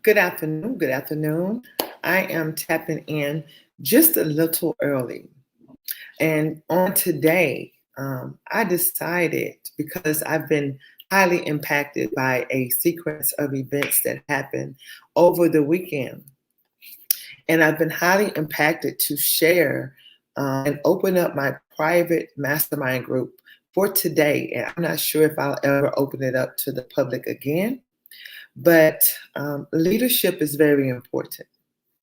Good afternoon. Good afternoon. I am tapping in just a little early. And on today, I decided because I've been highly impacted by a sequence of events that happened over the weekend. And I've been highly impacted to share and open up my private mastermind group for today. And I'm not sure if I'll ever open it up to the public again. But leadership is very important.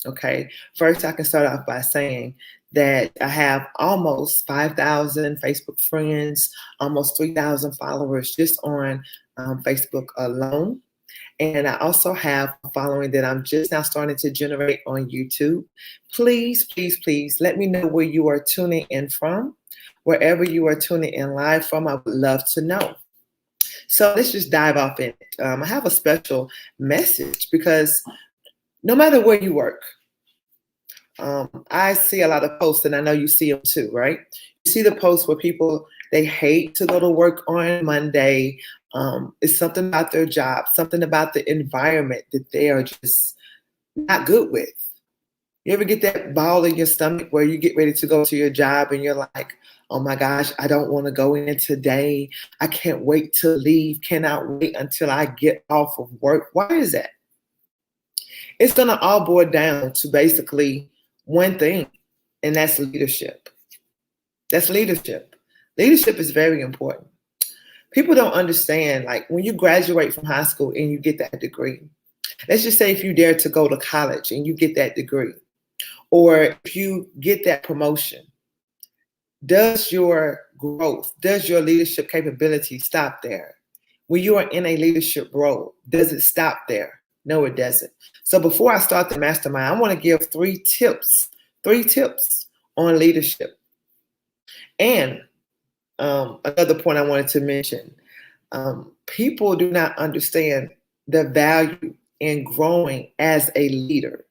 Okay. First, I can start off by saying that I have almost 5,000 Facebook friends, almost 3,000 followers just on Facebook alone. And I also have a following that I'm just now starting to generate on YouTube. Please, please, please let me know where you are tuning in from. Wherever you are tuning in live from, I would love to know. So let's just dive off in it. I have a special message because no matter where you work, I see a lot of posts, and I know you see them too, right? You see the posts where people, they hate to go to work on Monday. It's something about their job, something about the environment that they are just not good with. You ever get that ball in your stomach where you get ready to go to your job and you're like, oh my gosh, I don't want to go in today. I can't wait to leave. Cannot wait until I get off of work. Why is that? It's going to all boil down to basically one thing, and that's leadership. That's leadership. Leadership is very important. People don't understand, like when you graduate from high school and you get that degree, let's just say if you dare to go to college and you get that degree, or if you get that promotion, does your growth, does your leadership capability stop there? When you are in a leadership role, does it stop there? No, it doesn't. So before I start the mastermind, I want to give three tips on leadership. And another point I wanted to mention, people do not understand the value in growing as a leader.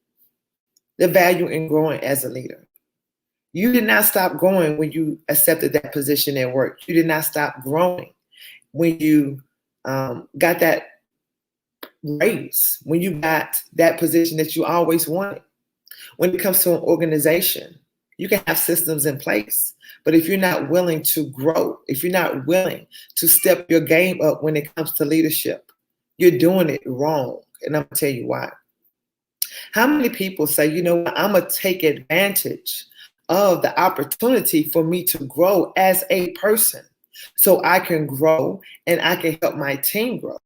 The value in growing as a leader. You did not stop growing when you accepted that position at work. You did not stop growing when you got that raise, when you got that position that you always wanted. When it comes to an organization, you can have systems in place, but if you're not willing to grow, if you're not willing to step your game up when it comes to leadership, you're doing it wrong. And I'm going to tell you why. How many people say, you know what, I'm going to take advantage of the opportunity for me to grow as a person so I can grow and I can help my team grow?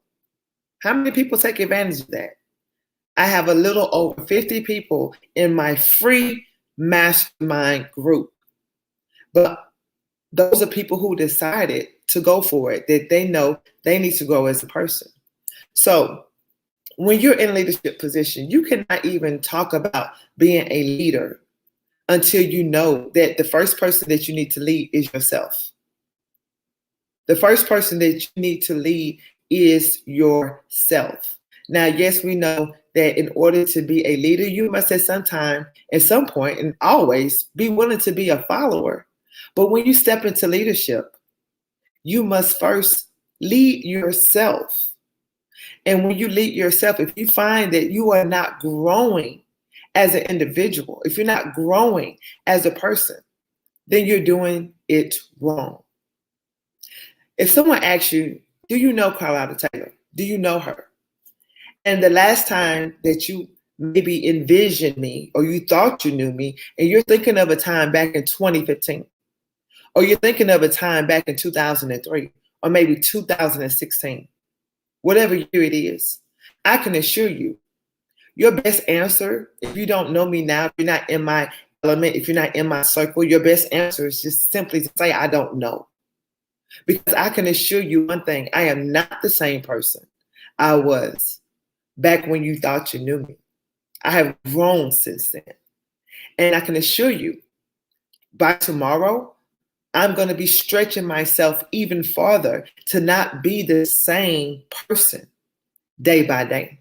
How many people take advantage of that? I have a little over 50 people in my free mastermind group. But those are people who decided to go for it, that they know they need to grow as a person. So when you're in a leadership position, you cannot even talk about being a leader until you know that the first person that you need to lead is yourself. The first person that you need to lead is yourself. Now, yes, we know that in order to be a leader, you must at some time, at some point, and always be willing to be a follower. But when you step into leadership, you must first lead yourself. And when you lead yourself, if you find that you are not growing as an individual, if you're not growing as a person, then you're doing it wrong. If someone asks you, do you know Carlotta Taylor? Do you know her? And the last time that you maybe envisioned me or you thought you knew me, and you're thinking of a time back in 2015, or you're thinking of a time back in 2003, or maybe 2016, whatever year it is, I can assure you, your best answer, if you don't know me now, if you're not in my element, if you're not in my circle, your best answer is just simply to say, I don't know. Because I can assure you one thing, I am not the same person I was back when you thought you knew me. I have grown since then. And I can assure you, by tomorrow, I'm going to be stretching myself even farther to not be the same person day by day.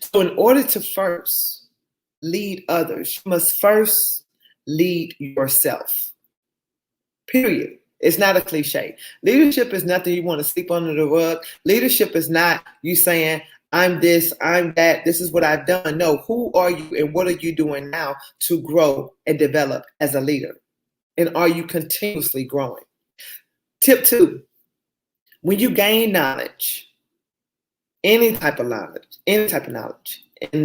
So in order to first lead others, you must first lead yourself. Period. It's not a cliche. Leadership is nothing you want to sleep under the rug. Leadership is not you saying, I'm this, I'm that, this is what I've done. No, who are you and what are you doing now to grow and develop as a leader? And are you continuously growing? Tip 2, when you gain knowledge, any type of knowledge, and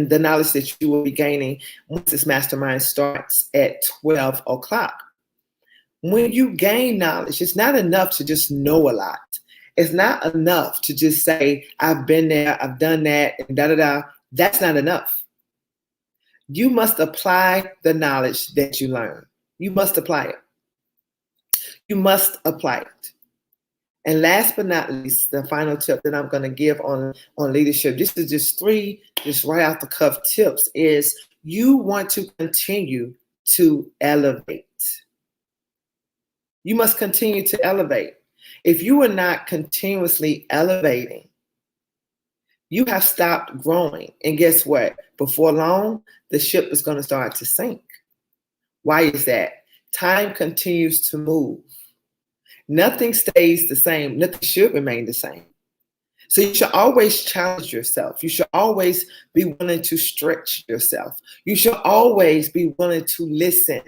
the knowledge that you will be gaining once this mastermind starts at 12 o'clock. When you gain knowledge, it's not enough to just know a lot. It's not enough to just say, I've been there, I've done that, and da-da-da. That's not enough. You must apply the knowledge that you learn. You must apply it. You must apply it. And last but not least, the final tip that I'm going to give on leadership, this is just 3, just right off the cuff tips, is you want to continue to elevate. You must continue to elevate. If you are not continuously elevating, you have stopped growing. And guess what? Before long, the ship is going to start to sink. Why is that? Time continues to move. Nothing stays the same. Nothing should remain the same. So you should always challenge yourself. You should always be willing to stretch yourself. You should always be willing to listen.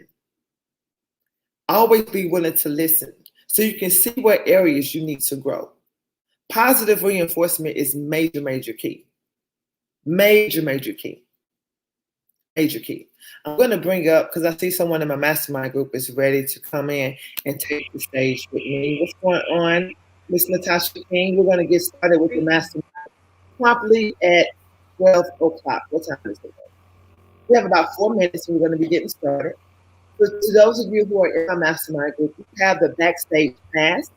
Always be willing to listen so you can see what areas you need to grow. Positive reinforcement is major key. Major key. I'm going to bring up, because I see someone in my mastermind group is ready to come in and take the stage with me. What's going on, Miss Natasha King? We're going to get started with the mastermind promptly at 12 o'clock. What time is it? We have about 4 minutes and we're going to be getting started. So to those of you who are in my mastermind group, we have the backstage pass.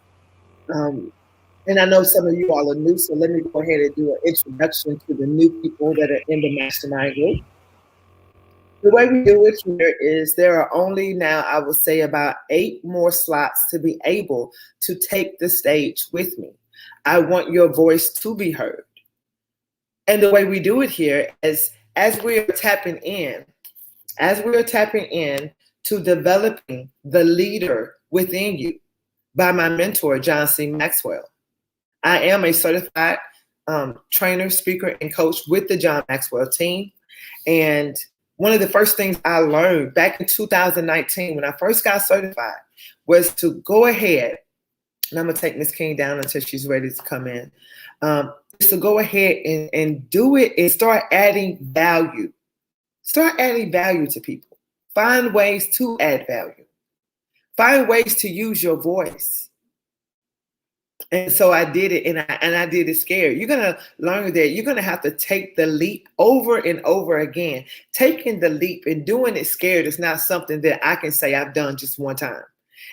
And I know some of you all are new, so let me go ahead and do an introduction to the new people that are in the mastermind group. The way we do it here is there are only now, I would say, about 8 more slots to be able to take the stage with me. I want your voice to be heard. And the way we do it here is as we're tapping in to developing the leader within you by my mentor, John C Maxwell. I am a certified trainer, speaker, and coach with the John Maxwell team. And one of the first things I learned back in 2019 when I first got certified was to go ahead, and I'm going to take Miss King down until she's ready to come in, is to go ahead and do it and start adding value. Start adding value to people. Find ways to add value. Find ways to use your voice. And so I did it, and I did it scared. You're going to learn that you're going to have to take the leap over and over again. Taking the leap and doing it scared is not something that I can say I've done just one time.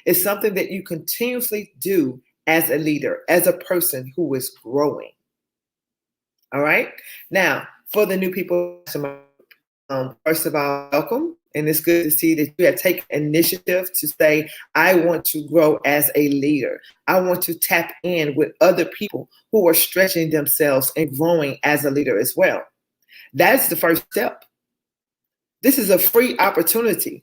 It's something that you continuously do as a leader, as a person who is growing. All right? Now, for the new people, first of all, welcome. And it's good to see that you have taken initiative to say, I want to grow as a leader. I want to tap in with other people who are stretching themselves and growing as a leader as well. That's the first step. This is a free opportunity.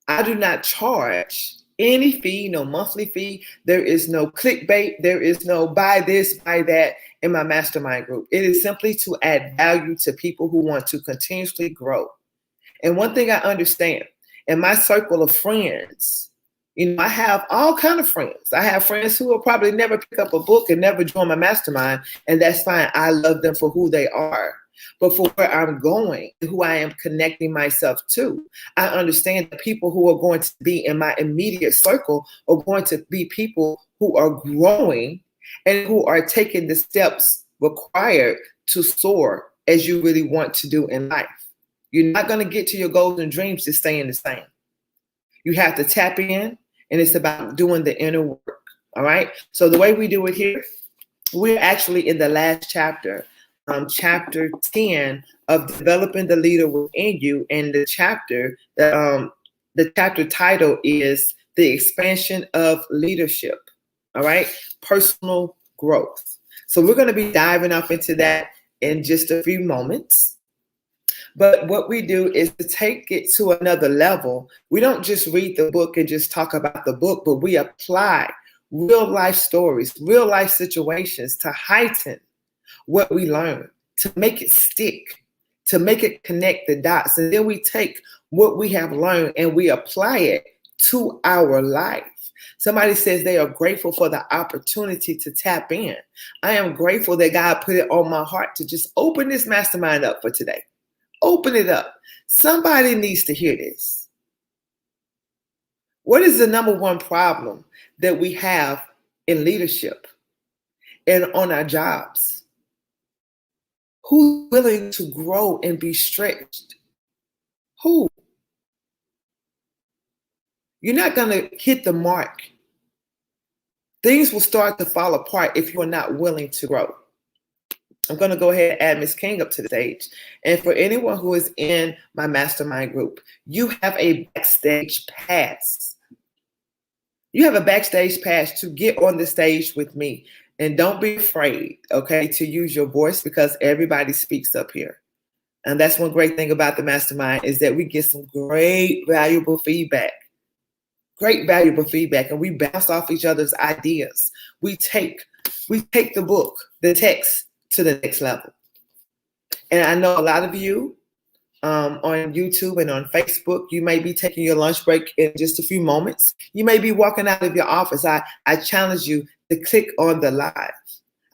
I do not charge any fee, no monthly fee. There is no clickbait. There is no buy this, buy that in my mastermind group. It is simply to add value to people who want to continuously grow. And one thing I understand, in my circle of friends, I have all kinds of friends. I have friends who will probably never pick up a book and never join my mastermind, and that's fine. I love them for who they are. But for where I'm going, who I am connecting myself to, I understand the people who are going to be in my immediate circle are going to be people who are growing and who are taking the steps required to soar as you really want to do in life. You're not going to get to your goals and dreams just staying the same. You have to tap in, and it's about doing the inner work. All right. So the way we do it here, we're actually in the last chapter, chapter 10 of developing the leader within you. And the chapter title is The Expansion of Leadership. All right. Personal growth. So we're going to be diving up into that in just a few moments. But what we do is to take it to another level. We don't just read the book and just talk about the book, but we apply real life stories, real life situations to heighten what we learn. to make it stick, to make it connect the dots. And then we take what we have learned and we apply it to our life. Somebody says they are grateful for the opportunity to tap in. I am grateful that God put it on my heart to just open this mastermind up for today. Open it up. Somebody needs to hear this. What is the number one problem that we have in leadership and on our jobs? Who's willing to grow and be stretched? Who? You're not going to hit the mark. Things will start to fall apart if you're not willing to grow. I'm going to go ahead and add Ms. King up to the stage. And for anyone who is in my mastermind group, you have a backstage pass. You have a backstage pass to get on the stage with me. And don't be afraid, okay, to use your voice because everybody speaks up here. And that's one great thing about the mastermind is that we get some great, valuable feedback. Great, valuable feedback. And we bounce off each other's ideas. We take the book, the text, to the next level. And I know a lot of you on YouTube and on Facebook, you may be taking your lunch break in just a few moments. You may be walking out of your office. I challenge you to click on the live.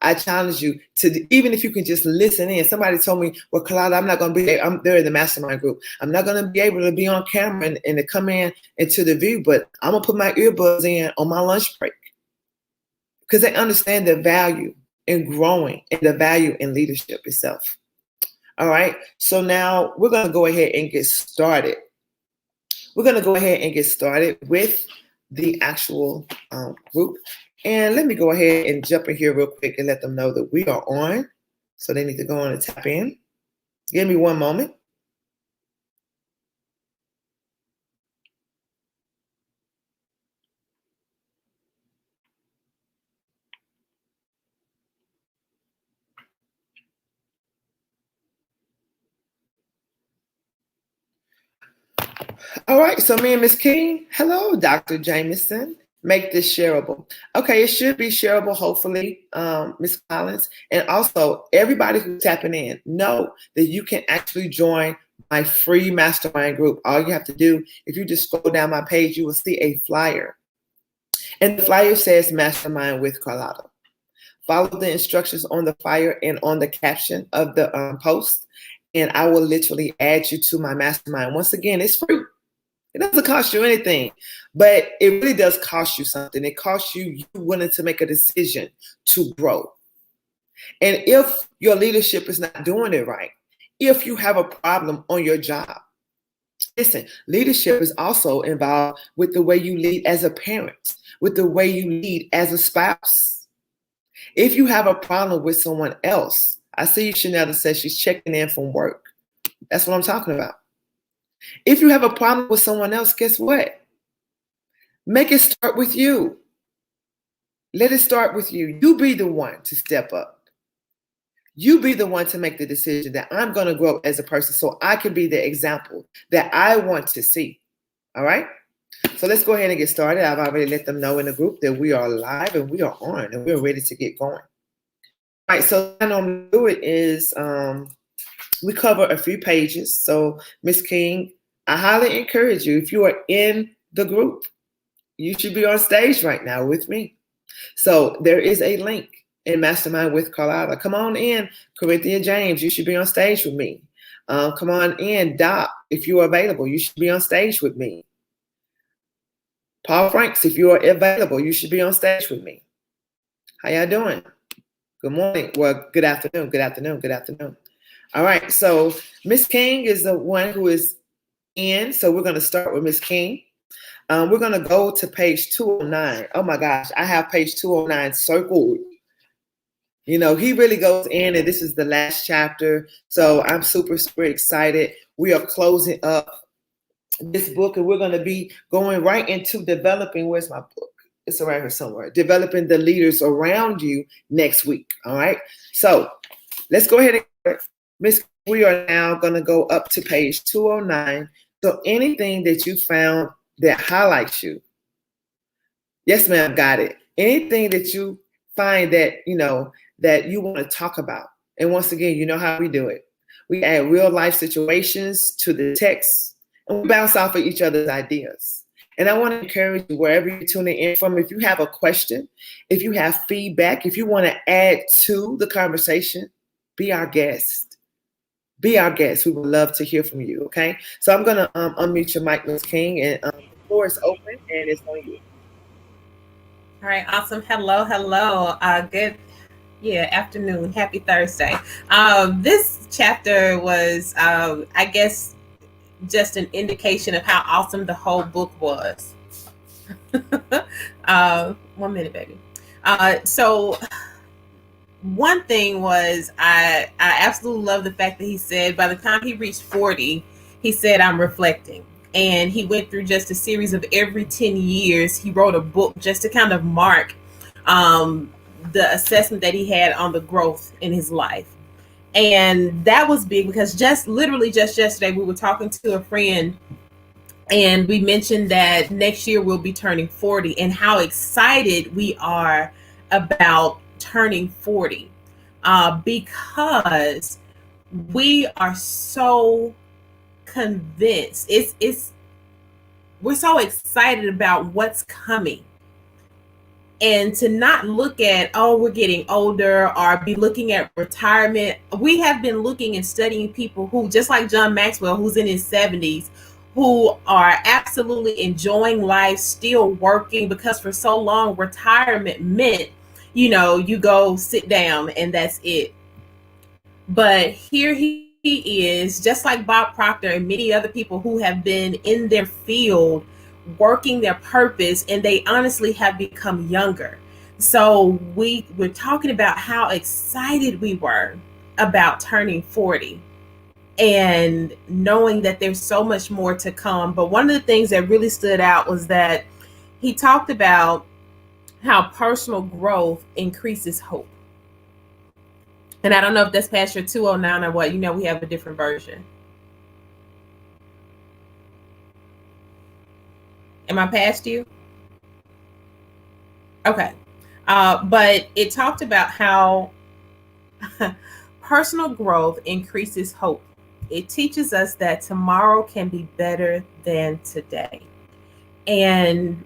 I challenge you to, even if you can just listen in. Somebody told me, well, Kalada, I'm not going to be there. I'm there in the mastermind group. I'm not going to be able to be on camera and to come in into the view, but I'm going to put my earbuds in on my lunch break because they understand the value in growing and the value in leadership itself. All right. So now we're going to go ahead and get started. We're going to go ahead and get started with the actual group. And let me go ahead and jump in here real quick and let them know that we are on. So they need to go on and tap in. Give me one moment. All right, so me and Ms. King, hello, Dr. Jameson. Make this shareable. Okay, it should be shareable, hopefully, Ms. Collins. And also, everybody who's tapping in, know that you can actually join my free mastermind group. All you have to do, if you just scroll down my page, you will see a flyer. And the flyer says Mastermind with Carlotta. Follow the instructions on the flyer and on the caption of the post, and I will literally add you to my mastermind. Once again, it's free. It doesn't cost you anything, but it really does cost you something. It costs you willing to make a decision to grow. And if your leadership is not doing it right, if you have a problem on your job, listen, leadership is also involved with the way you lead as a parent, with the way you lead as a spouse. If you have a problem with someone else, I see Chanel says she's checking in from work. That's what I'm talking about. If you have a problem with someone else, guess what? Make it start with you. Let it start with you. You be the one to step up. You be the one to make the decision that I'm going to grow as a person so I can be the example that I want to see. All right? So let's go ahead and get started. I've already let them know in the group that we are live and we are on and we're ready to get going. All right, so what I normally do it is we cover a few pages. So Ms. King, I highly encourage you, if you are in the group, you should be on stage right now with me. So there is a link in Mastermind with Carlotta. Come on in, Corinthia James, you should be on stage with me. Come on in, Doc, if you are available, you should be on stage with me. Paul Franks, if you are available, you should be on stage with me. How y'all doing? Good morning. Well, good afternoon. Good afternoon. Good afternoon. All right. So Miss King is the one who is in. So we're going to start with Miss King. We're going to go to page 209. Oh my gosh. I have page 209 circled. You know, he really goes in and this is the last chapter. So I'm super, super excited. We are closing up this book and we're going to be going right into developing. Where's my book? It's around here somewhere. Developing the leaders around you next week. All right. So let's go ahead and Miss. We are now going to go up to page 209. So anything that you found that highlights you. Yes, ma'am. Got it. Anything that you find that, you know, that you want to talk about. And once again, you know how we do it. We add real life situations to the text and we bounce off of each other's ideas. And I want to encourage you, wherever you're tuning in from, if you have a question, if you have feedback, if you want to add to the conversation, be our guest. Be our guest. We would love to hear from you. Okay. So I'm going to unmute your mic, Ms. King, and the floor is open and it's on you. All right. Awesome. Hello. Good. Yeah. Afternoon. Happy Thursday. This chapter was, I guess, just an indication of how awesome the whole book was. 1 minute, baby. So one thing was I absolutely love the fact that he said by the time he reached 40, he said, I'm reflecting. And he went through just a series of every 10 years. He wrote a book just to kind of mark the assessment that he had on the growth in his life. And that was big because just yesterday, we were talking to a friend and we mentioned that next year we'll be turning 40 and how excited we are about turning 40 because we are so convinced we're so excited about what's coming, and to not look at, oh, we're getting older, or be looking at retirement. We have been looking and studying people who, just like John Maxwell, who's in his 70s, who are absolutely enjoying life, still working, because for so long retirement meant, you go sit down and that's it. But here he is, just like Bob Proctor and many other people who have been in their field working their purpose, and they honestly have become younger. So we're talking about how excited we were about turning 40 and knowing that there's so much more to come. But one of the things that really stood out was that he talked about how personal growth increases hope. And I don't know if that's past your 209 or what. We have a different version. Am I past you? Okay. But it talked about how personal growth increases hope. It teaches us that tomorrow can be better than today. And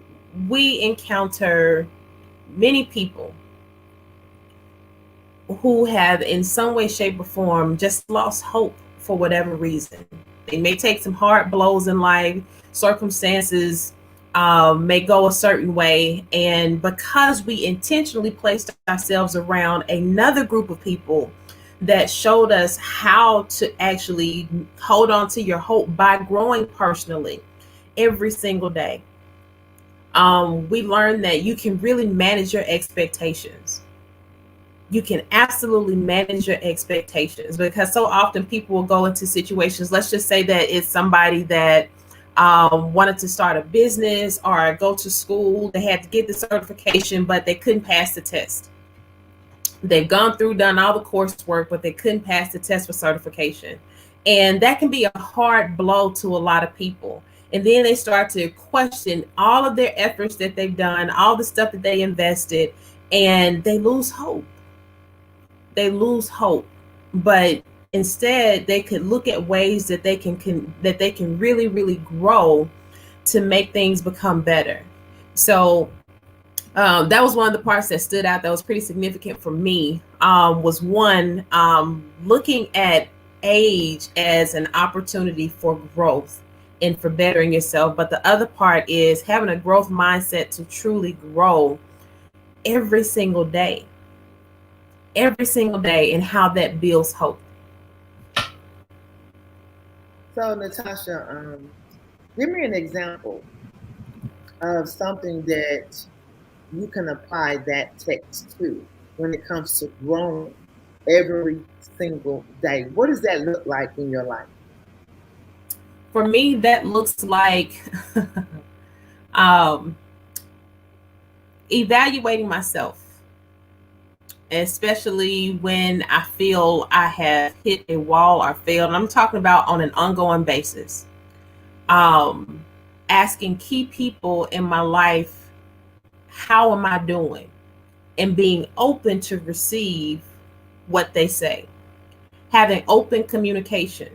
we encounter many people who have in some way, shape, or form just lost hope for whatever reason. They may take some hard blows in life, circumstances may go a certain way, and because we intentionally placed ourselves around another group of people that showed us how to actually hold on to your hope by growing personally every single day, we learned that you can really manage your expectations. You can absolutely manage your expectations, because so often people will go into situations. Let's just say that it's somebody that wanted to start a business or go to school. They had to get the certification, but they couldn't pass the test. They've done all the coursework, but they couldn't pass the test for certification. And that can be a hard blow to a lot of people. And then they start to question all of their efforts that they've done, all the stuff that they invested, and they lose hope. But instead they could look at ways that they can really, really grow to make things become better. So that was one of the parts that stood out, that was pretty significant for me, was one, looking at age as an opportunity for growth and for bettering yourself. But the other part is having a growth mindset to truly grow every single day, and how that builds hope. So, Natasha, give me an example of something that you can apply that text to when it comes to growing every single day. What does that look like in your life? For me, that looks like evaluating myself, especially when I feel I have hit a wall or failed. And I'm talking about on an ongoing basis. Asking key people in my life, how am I doing? And being open to receive what they say. having open communication,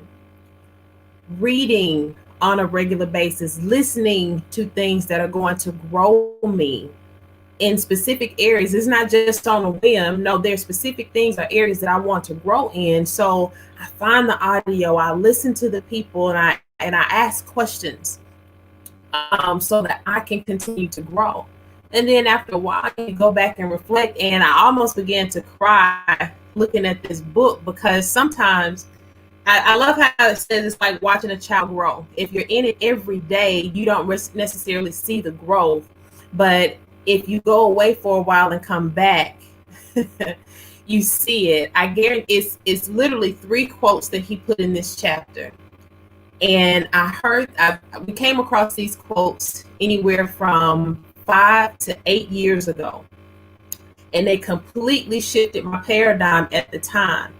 reading on a regular basis, listening to things that are going to grow me in specific areas. It's not just on a whim. No, there's specific things or areas that I want to grow in. So I find the audio, I listen to the people, and I ask questions, so that I can continue to grow. And then after a while, you go back and reflect. And I almost began to cry looking at this book, because sometimes I love how it says it's like watching a child grow. If you're in it every day, you don't necessarily see the growth. But if you go away for a while and come back, you see it. I guarantee it's literally 3 quotes that he put in this chapter. And we came across these quotes anywhere from 5 to 8 years ago. And they completely shifted my paradigm at the time.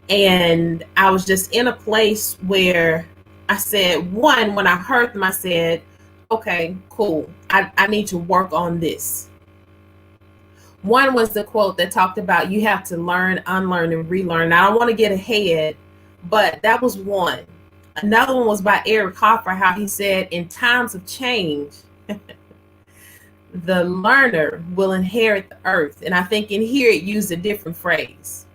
And I was just in a place where I said, one, when I heard them, I said, okay, cool. I need to work on this. One was the quote that talked about you have to learn, unlearn, and relearn. Now, I don't want to get ahead, but that was one. Another one was by Eric Hoffer, how he said, in times of change, the learner will inherit the earth. And I think in here it used a different phrase.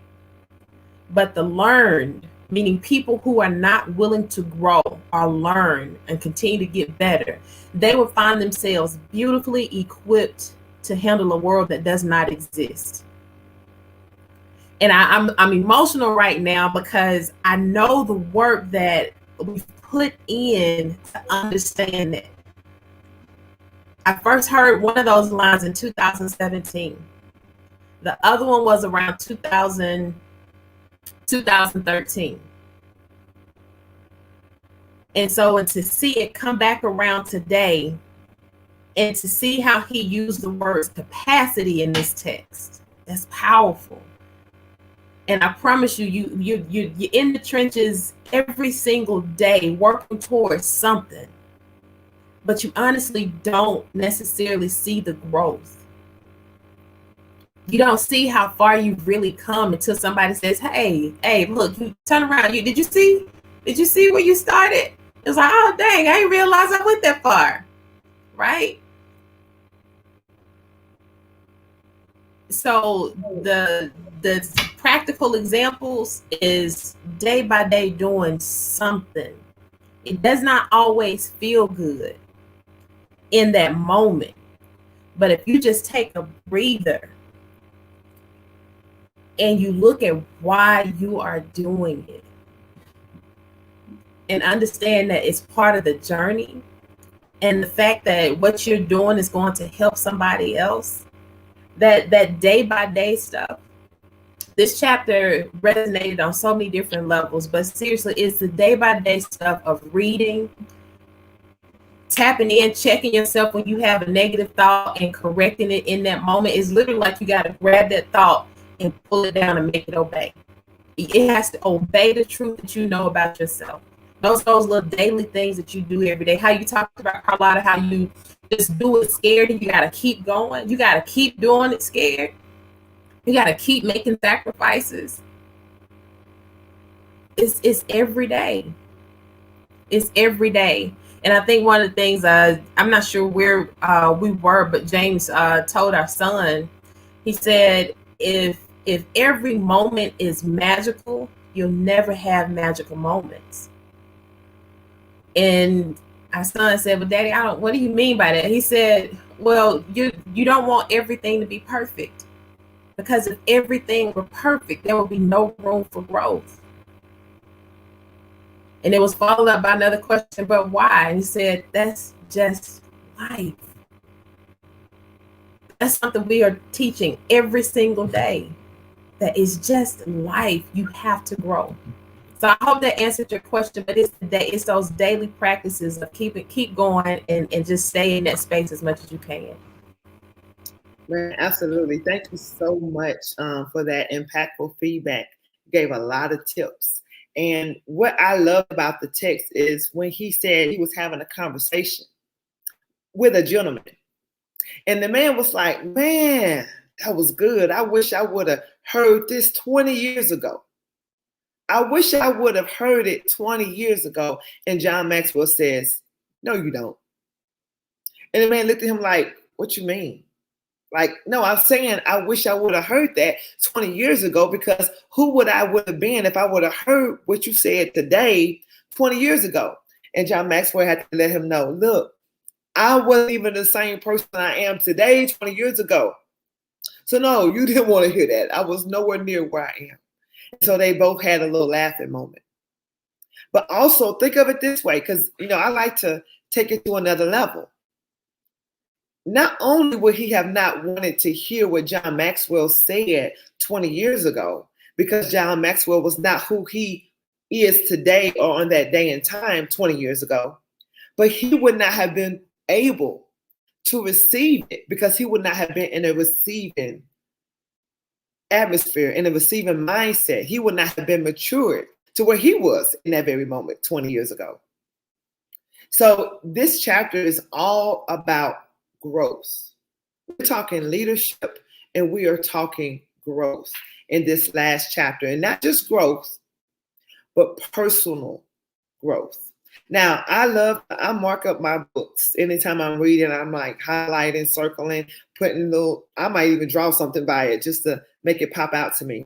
But the learned, meaning people who are not willing to grow or learn and continue to get better, they will find themselves beautifully equipped to handle a world that does not exist. And I'm emotional right now because I know the work that we've put in to understand that. I first heard one of those lines in 2017. The other one was around 2013. And so, and to see it come back around today, and to see how he used the words capacity in this text, that's powerful. And I promise you're in the trenches every single day working towards something, but you honestly don't necessarily see the growth. You don't see how far you've really come until somebody says, hey, look, you turn around. Did you see where you started? It's like, oh, dang, I didn't realize I went that far. Right? So the practical examples is day by day doing something. It does not always feel good in that moment. But if you just take a breather and you look at why you are doing it and understand that it's part of the journey, and the fact that what you're doing is going to help somebody else, that day by day stuff, this chapter resonated on so many different levels. But seriously, it's the day by day stuff of reading, tapping in, checking yourself when you have a negative thought and correcting it in that moment. Is literally like you got to grab that thought and pull it down and make it obey. It has to obey the truth that you know about yourself. Those little daily things that you do every day. How you talked about, Carlotta, how you just do it scared and you got to keep going. You got to keep doing it scared. You got to keep making sacrifices. It's every day. It's every day. And I think one of the things, I'm not sure where we were, but James told our son, he said, if every moment is magical, you'll never have magical moments. And our son said, well, Daddy, what do you mean by that? He said, well, you don't want everything to be perfect, because if everything were perfect, there would be no room for growth. And it was followed up by another question, but why? And he said, that's just life. That's something we are teaching every single day. That is just life. You have to grow. So I hope that answered your question, but it's those daily practices of keep going and just stay in that space as much as you can. Man, absolutely. Thank you so much for that impactful feedback. You gave a lot of tips. And what I love about the text is when he said he was having a conversation with a gentleman. And the man was like, man, that was good. I wish I would have heard this 20 years ago. I wish I would have heard it 20 years ago. And John Maxwell says, no, you don't. And the man looked at him like, what you mean? Like, no, I'm saying I wish I would have heard that 20 years ago, because who would I would have been if I would have heard what you said today 20 years ago? And John Maxwell had to let him know, look, I wasn't even the same person I am today 20 years ago. So no, you didn't want to hear that. I was nowhere near where I am. So they both had a little laughing moment. But also think of it this way, because, I like to take it to another level. Not only would he have not wanted to hear what John Maxwell said 20 years ago, because John Maxwell was not who he is today or on that day and time 20 years ago, but he would not have been able to receive it, because he would not have been in a receiving atmosphere, in a receiving mindset. He would not have been matured to where he was in that very moment 20 years ago. So this chapter is all about growth. We're talking leadership, and we are talking growth in this last chapter, and not just growth, but personal growth. Now, I mark up my books anytime I'm reading. I'm like highlighting, circling, I might even draw something by it just to make it pop out to me.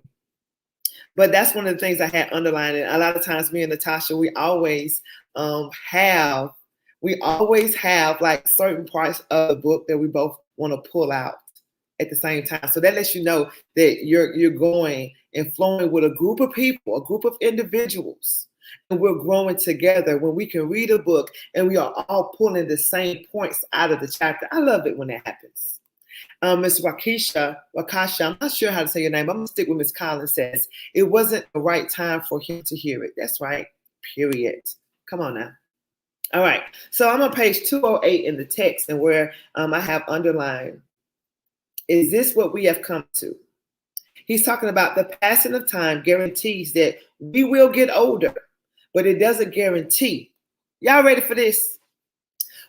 But that's one of the things I had underlined. And a lot of times me and Natasha, we always have like certain parts of the book that we both want to pull out at the same time. So that lets you know that you're going and flowing with a group of people, a group of individuals, and we're growing together when we can read a book and we are all pulling the same points out of the chapter. I love it when that happens. Miss Wakasha, I'm not sure how to say your name. I'm going to stick with Miss Collins, says, it wasn't the right time for him to hear it. That's right. Period. Come on now. All right. So I'm on page 208 in the text, and where I have underlined, is this what we have come to? He's talking about the passing of time guarantees that we will get older, but it doesn't guarantee. Y'all ready for this?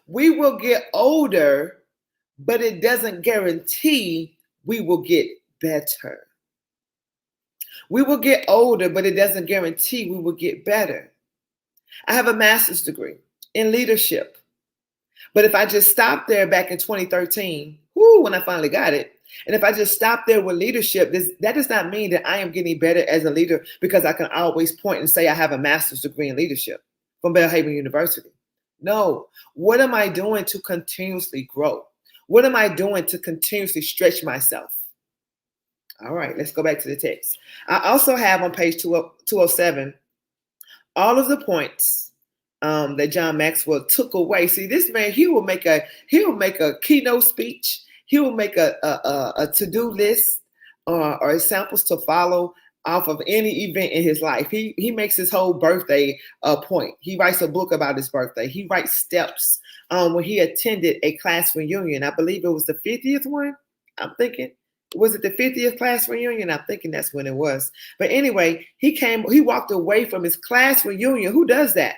We will get older, but it doesn't guarantee we will get better. We will get older, but it doesn't guarantee we will get better. I have a master's degree in leadership, but if I just stopped there back in 2013, when I finally got it, and if I just stop there with leadership, that does not mean that I am getting better as a leader, because I can always point and say I have a master's degree in leadership from Belhaven University. No. What am I doing to continuously grow? What am I doing to continuously stretch myself? All right, let's go back to the text. I also have on page 207 all of the points that John Maxwell took away. See, this man, he will make a keynote speech. He will make a to-do list or examples to follow off of any event in his life. He makes his whole birthday a point. He writes a book about his birthday. He writes steps when he attended a class reunion. I believe it was the 50th one. I'm thinking, was it the 50th class reunion? I'm thinking that's when it was. But anyway, he walked away from his class reunion. Who does that?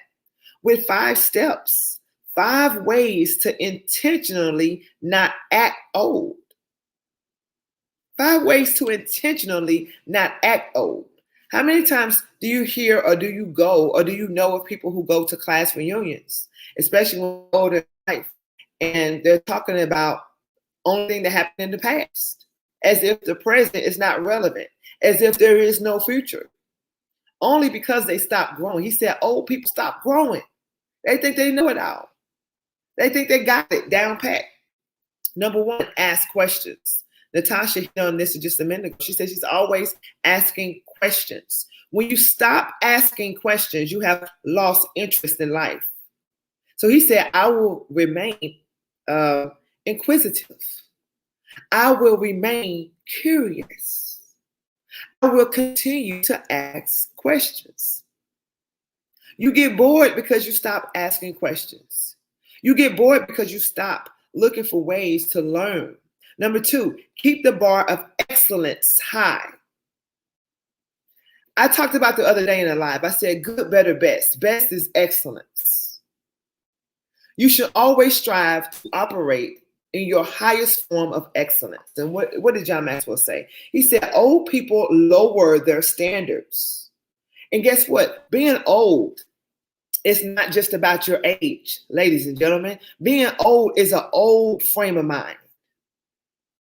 With 5 steps, 5 ways to intentionally not act old. 5 ways to intentionally not act old. How many times do you hear, or do you go, or do you know of people who go to class reunions, especially when they're older in life, and they're talking about only thing that happened in the past, as if the present is not relevant, as if there is no future, only because they stopped growing. He said old people stop growing. They think they know it all. They think they got it down pat. Number 1, ask questions. Natasha hit on this just a minute ago. She said she's always asking questions. When you stop asking questions, you have lost interest in life. So he said, I will remain inquisitive. I will remain curious. I will continue to ask questions. You get bored because you stop asking questions. You get bored because you stop looking for ways to learn. Number 2, keep the bar of excellence high. I talked about the other day in a live. I said good, better, best. Best is excellence. You should always strive to operate in your highest form of excellence. And what did John Maxwell say? He said old people lower their standards And guess what? Being old is not just about your age, ladies and gentlemen. Being old is an old frame of mind.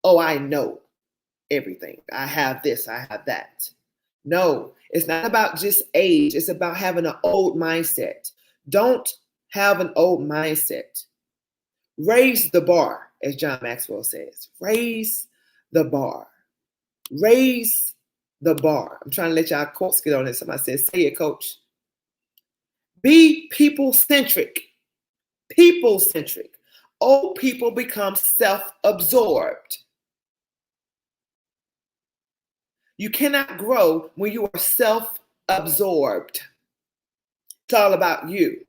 Oh, I know everything. I have this, I have that. No, it's not about just age. It's about having an old mindset. Don't have an old mindset. Raise the bar, as John Maxwell says. Raise the bar. Raise the bar. I'm trying to let y'all quotes get on it. Somebody says, say it, coach. Be people-centric. People-centric. Old people become self-absorbed. You cannot grow when you are self-absorbed. It's all about you.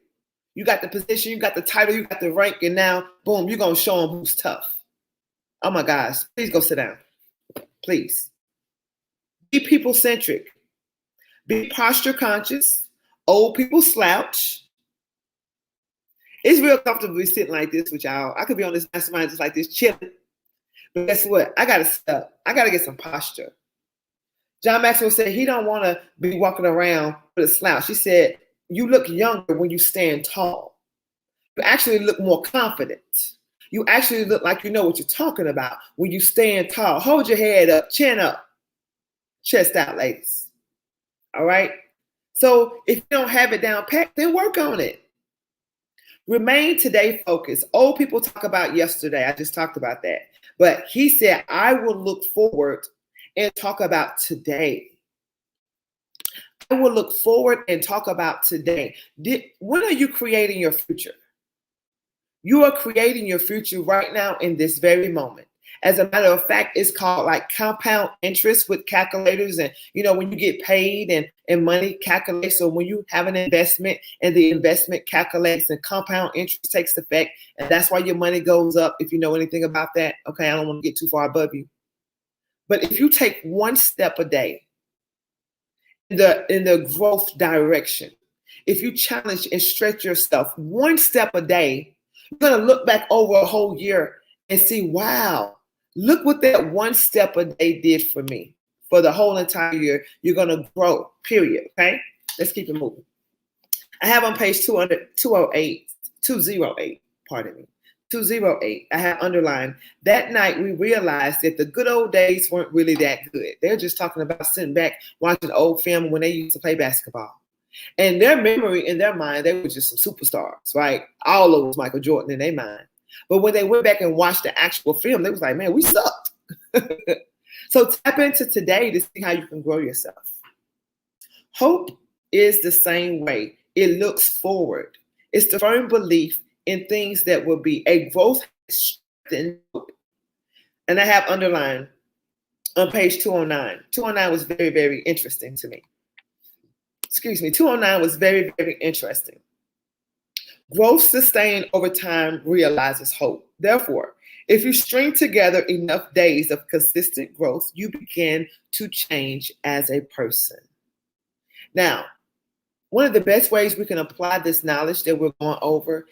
You got the position, you got the title, you got the rank, and now, boom, you're going to show them who's tough. Oh my gosh, please go sit down. Please. Be people-centric. Be posture conscious. Old people slouch. It's real comfortable to be sitting like this with y'all. I could be on this mastermind just like this, chilling. But guess what? I got to stop. I got to get some posture. John Maxwell said he don't want to be walking around with a slouch. He said, you look younger when you stand tall. You actually look more confident. You actually look like you know what you're talking about when you stand tall. Hold your head up, chin up, chest out, ladies. All right? So if you don't have it down pat, then work on it. Remain today focused. Old people talk about yesterday. I just talked about that. But he said, I will look forward and talk about today. I will look forward and talk about today. When are you creating your future? You are creating your future right now in this very moment. As a matter of fact, it's called like compound interest with calculators. And, you know, when you get paid and money calculates. So when you have an investment and the investment calculates and compound interest takes effect. And that's why your money goes up. If you know anything about that. Okay, I don't want to get too far above you. But if you take one step a day in the growth direction, if you challenge and stretch yourself one step a day, you're going to look back over a whole year and see, wow, look what that one step a day did for me. For the whole entire year, you're going to grow, period. Okay? Let's keep it moving. I have on page 208, pardon me. 208, I have underlined, that night we realized that the good old days weren't really that good. They're just talking about sitting back, watching old film when they used to play basketball. And their memory, in their mind, they were just some superstars, right? All of it was Michael Jordan in their mind. But when they went back and watched the actual film, they was like, man, we sucked. So tap into today to see how you can grow yourself. Hope is the same way. It looks forward. It's the firm belief in things that will be a growth and hope. And I have underlined on page 209. 209 was very, very interesting to me. 209 was very, very interesting. Growth sustained over time realizes hope. Therefore, if you string together enough days of consistent growth, you begin to change as a person. Now, one of the best ways we can apply this knowledge that we're going over,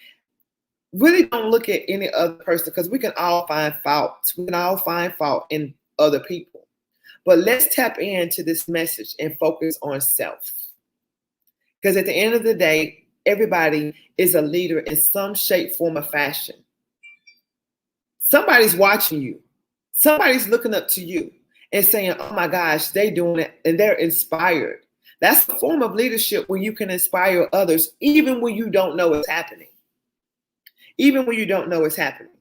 really don't look at any other person because we can all find faults. We can all find fault in other people. But let's tap into this message and focus on self. Because at the end of the day, everybody is a leader in some shape, form, or fashion. Somebody's watching you. Somebody's looking up to you and saying, oh my gosh, they're doing it and they're inspired. That's a form of leadership where you can inspire others even when you don't know it's happening. Even when you don't know it's happening.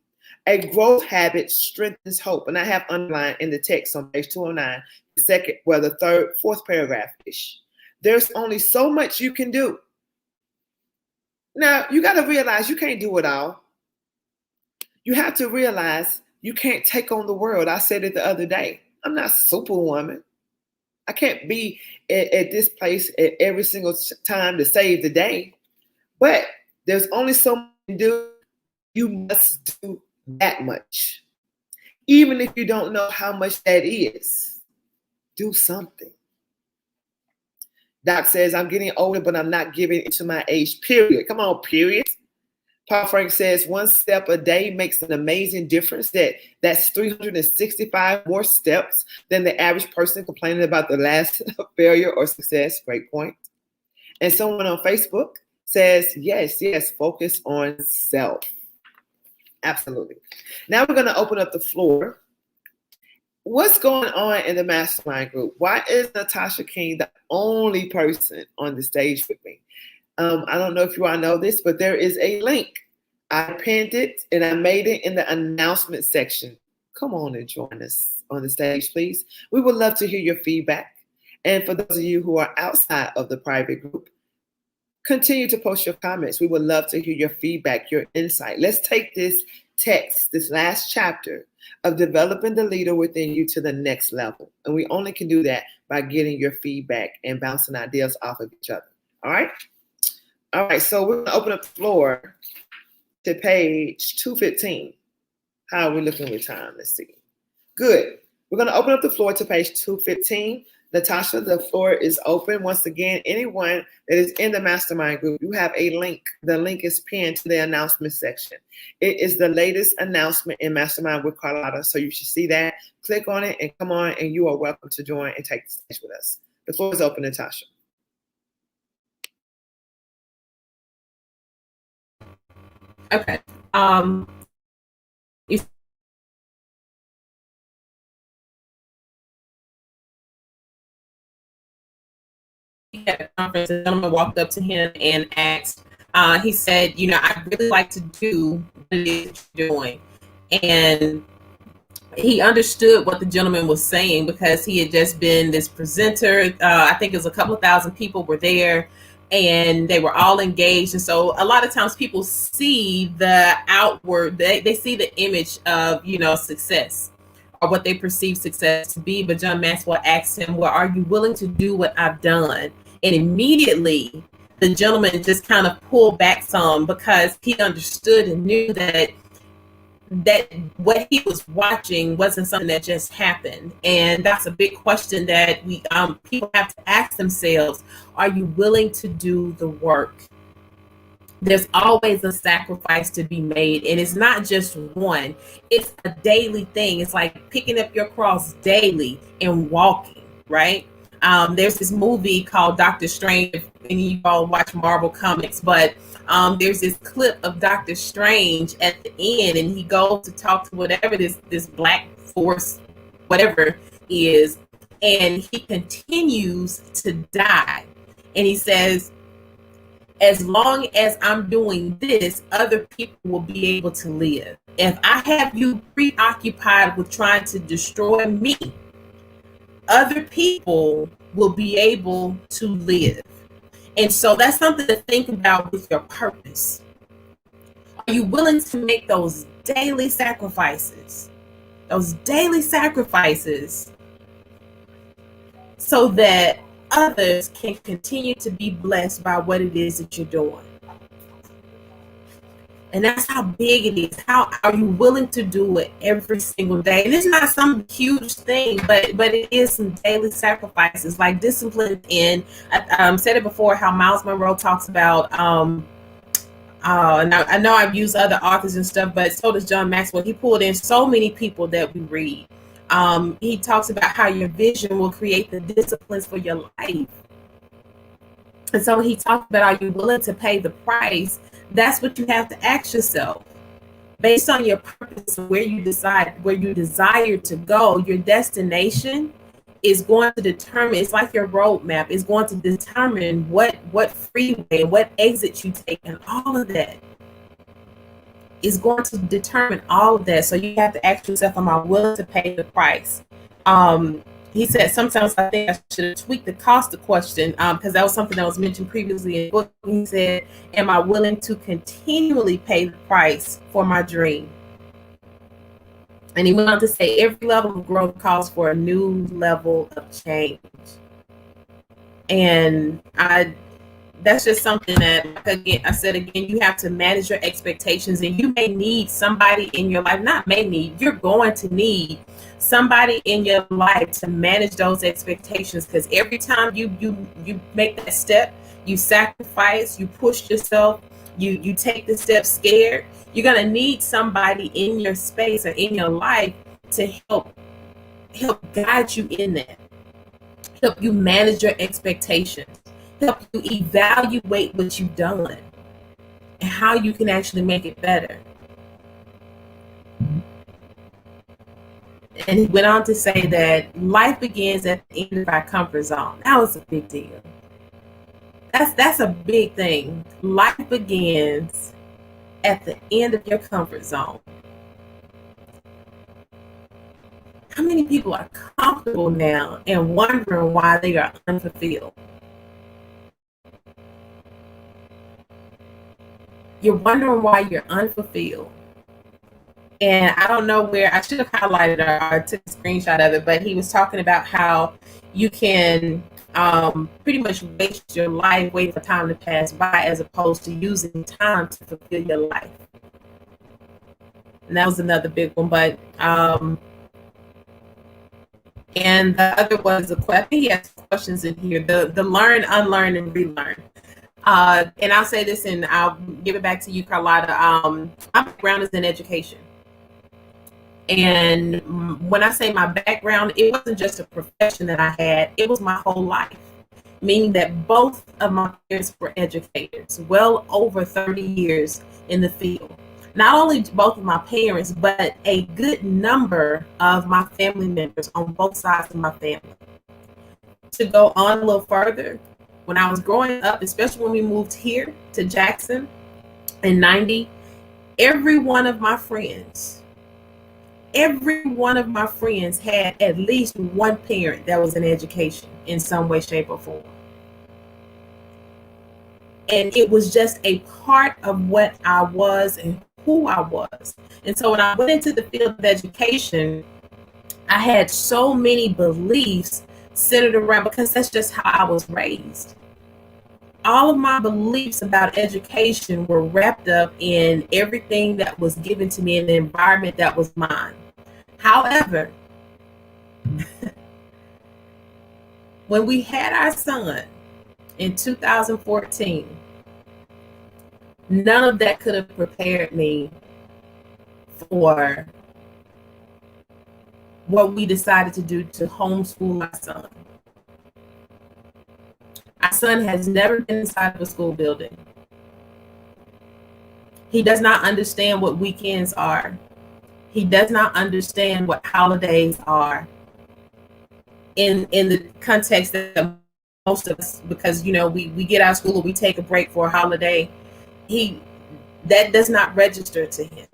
A growth habit strengthens hope. And I have underlined in the text on page 209, the fourth paragraph-ish. There's only so much you can do. Now, you got to realize you can't do it all. You have to realize you can't take on the world. I said it the other day. I'm not Superwoman. I can't be at this place at every single time to save the day. But there's only so much you can do. You must do that much. Even if you don't know how much that is, do something. Doc says, I'm getting older, but I'm not giving into my age, period. Come on, period. Paul Frank says, one step a day makes an amazing difference. That's 365 more steps than the average person complaining about the last failure or success. Great point. And someone on Facebook says, yes, focus on self. Absolutely. Now we're going to open up the floor. What's going on in the mastermind group? Why is Natasha King the only person on the stage with me? I don't know if you all know this, but there is a link. I pinned it and I made it in the announcement section. Come on and join us on the stage, please. We would love to hear your feedback. And for those of you who are outside of the private group, continue to post your comments. We would love to hear your feedback, your insight. Let's take this text, this last chapter of developing the leader within you to the next level. And we only can do that by getting your feedback and bouncing ideas off of each other. All right? All right, so we're going to open up the floor to page 215. How are we looking with time? Let's see. Good. We're going to open up the floor to page 215. Natasha, the floor is open. Once again, anyone that is in the mastermind group, you have a link. The link is pinned to the announcement section. It is the latest announcement in Mastermind with Carlotta, so you should see that. Click on it and come on, and you are welcome to join and take the stage with us. The floor is open, Natasha. Okay. At a conference, a gentleman walked up to him and asked, he said, I'd really like to do what it is you're doing. And he understood what the gentleman was saying because he had just been this presenter. I think it was a couple of thousand people were there and they were all engaged. And so a lot of times people see the outward, they see the image of, success, or what they perceive success to be. But John Maxwell asked him, well, are you willing to do what I've done? And immediately the gentleman just kind of pulled back some because he understood and knew that what he was watching wasn't something that just happened. And that's a big question that we people have to ask themselves. Are you willing to do the work? There's always a sacrifice to be made, and it's not just one. It's a daily thing. It's like picking up your cross daily and walking, right? There's this movie called Doctor Strange, and you all watch Marvel comics, but there's this clip of Doctor Strange at the end, and he goes to talk to whatever this black force, whatever is, and he continues to die. And he says, as long as I'm doing this, other people will be able to live. If I have you preoccupied with trying to destroy me, other people will be able to live. And so that's something to think about with your purpose. Are you willing to make those daily sacrifices? Those daily sacrifices so that others can continue to be blessed by what it is that you're doing. And that's how big it is. How are you willing to do it every single day? And it's not some huge thing, but it is some daily sacrifices, like discipline. And I said it before, how Miles Monroe talks about, and I know I've used other authors and stuff, but so does John Maxwell. He pulled in so many people that we read. He talks about how your vision will create the disciplines for your life. And so he talks about, are you willing to pay the price? That's what you have to ask yourself. Based on your purpose, where you desire to go, your destination is going to determine, it's like your roadmap, is going to determine what freeway, what exit you take, and all of that is going to determine all of that. So you have to ask yourself, am I willing to pay the price? He said, sometimes I think I should tweak the cost of question, because that was something that was mentioned previously in the book. He said, am I willing to continually pay the price for my dream? And he went on to say, every level of growth calls for a new level of change. And that's just something that, again, I said again, you have to manage your expectations, and you may need somebody in your life, not may need, you're going to need somebody in your life to manage those expectations, because every time you make that step, you sacrifice, you push yourself, you take the step scared, you're going to need somebody in your space or in your life to help guide you in that, help you manage your expectations. help you evaluate what you've done and how you can actually make it better. And he went on to say that life begins at the end of our comfort zone. That was a big deal. That's a big thing. Life begins at the end of your comfort zone. How many people are comfortable now and wondering why they are unfulfilled? You're wondering why you're unfulfilled. And I don't know where, I should have highlighted or took a screenshot of it, but he was talking about how you can pretty much waste your life waiting for time to pass by as opposed to using time to fulfill your life. And that was another big one. But and the other was I think he has questions in here, the learn, unlearn, and relearn. And I'll say this and I'll give it back to you, Carlotta. My background is in education. And when I say my background, it wasn't just a profession that I had, it was my whole life. Meaning that both of my parents were educators, well over 30 years in the field. Not only both of my parents, but a good number of my family members on both sides of my family. To go on a little further, when I was growing up, especially when we moved here to Jackson in 90, every one of my friends had at least one parent that was in education in some way, shape, or form. And it was just a part of what I was and who I was. And so when I went into the field of education, I had so many beliefs centered around, because that's just how I was raised. All of my beliefs about education were wrapped up in everything that was given to me in the environment that was mine. However, when we had our son in 2014, none of that could have prepared me for what we decided to do to homeschool my son. Our son has never been inside of a school building. He does not understand what weekends are. He does not understand what holidays are in the context that most of us, because we get out of school or we take a break for a holiday. That does not register to him.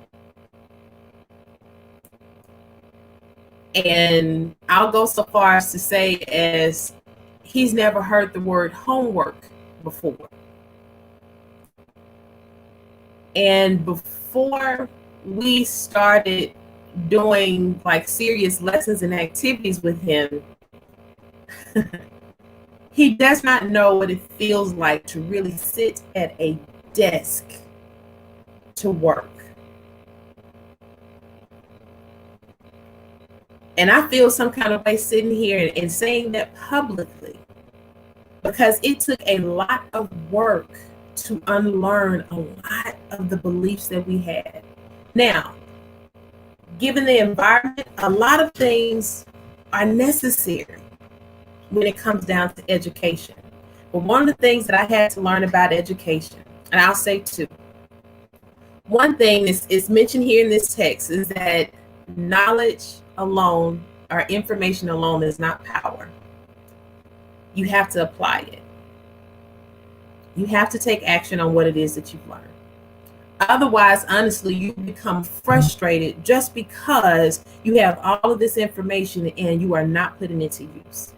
And I'll go so far as to say as he's never heard the word homework before. And before we started doing like serious lessons and activities with him, he does not know what it feels like to really sit at a desk to work. And I feel some kind of way sitting here and saying that publicly, because it took a lot of work to unlearn a lot of the beliefs that we had. Now, given the environment, a lot of things are necessary when it comes down to education. But one of the things that I had to learn about education, and I'll say two. One thing is mentioned here in this text is that knowledge alone or information alone is not power. You have to apply it. You have to take action on what it is that you've learned. Otherwise, honestly, you become frustrated just because you have all of this information and you are not putting it to use.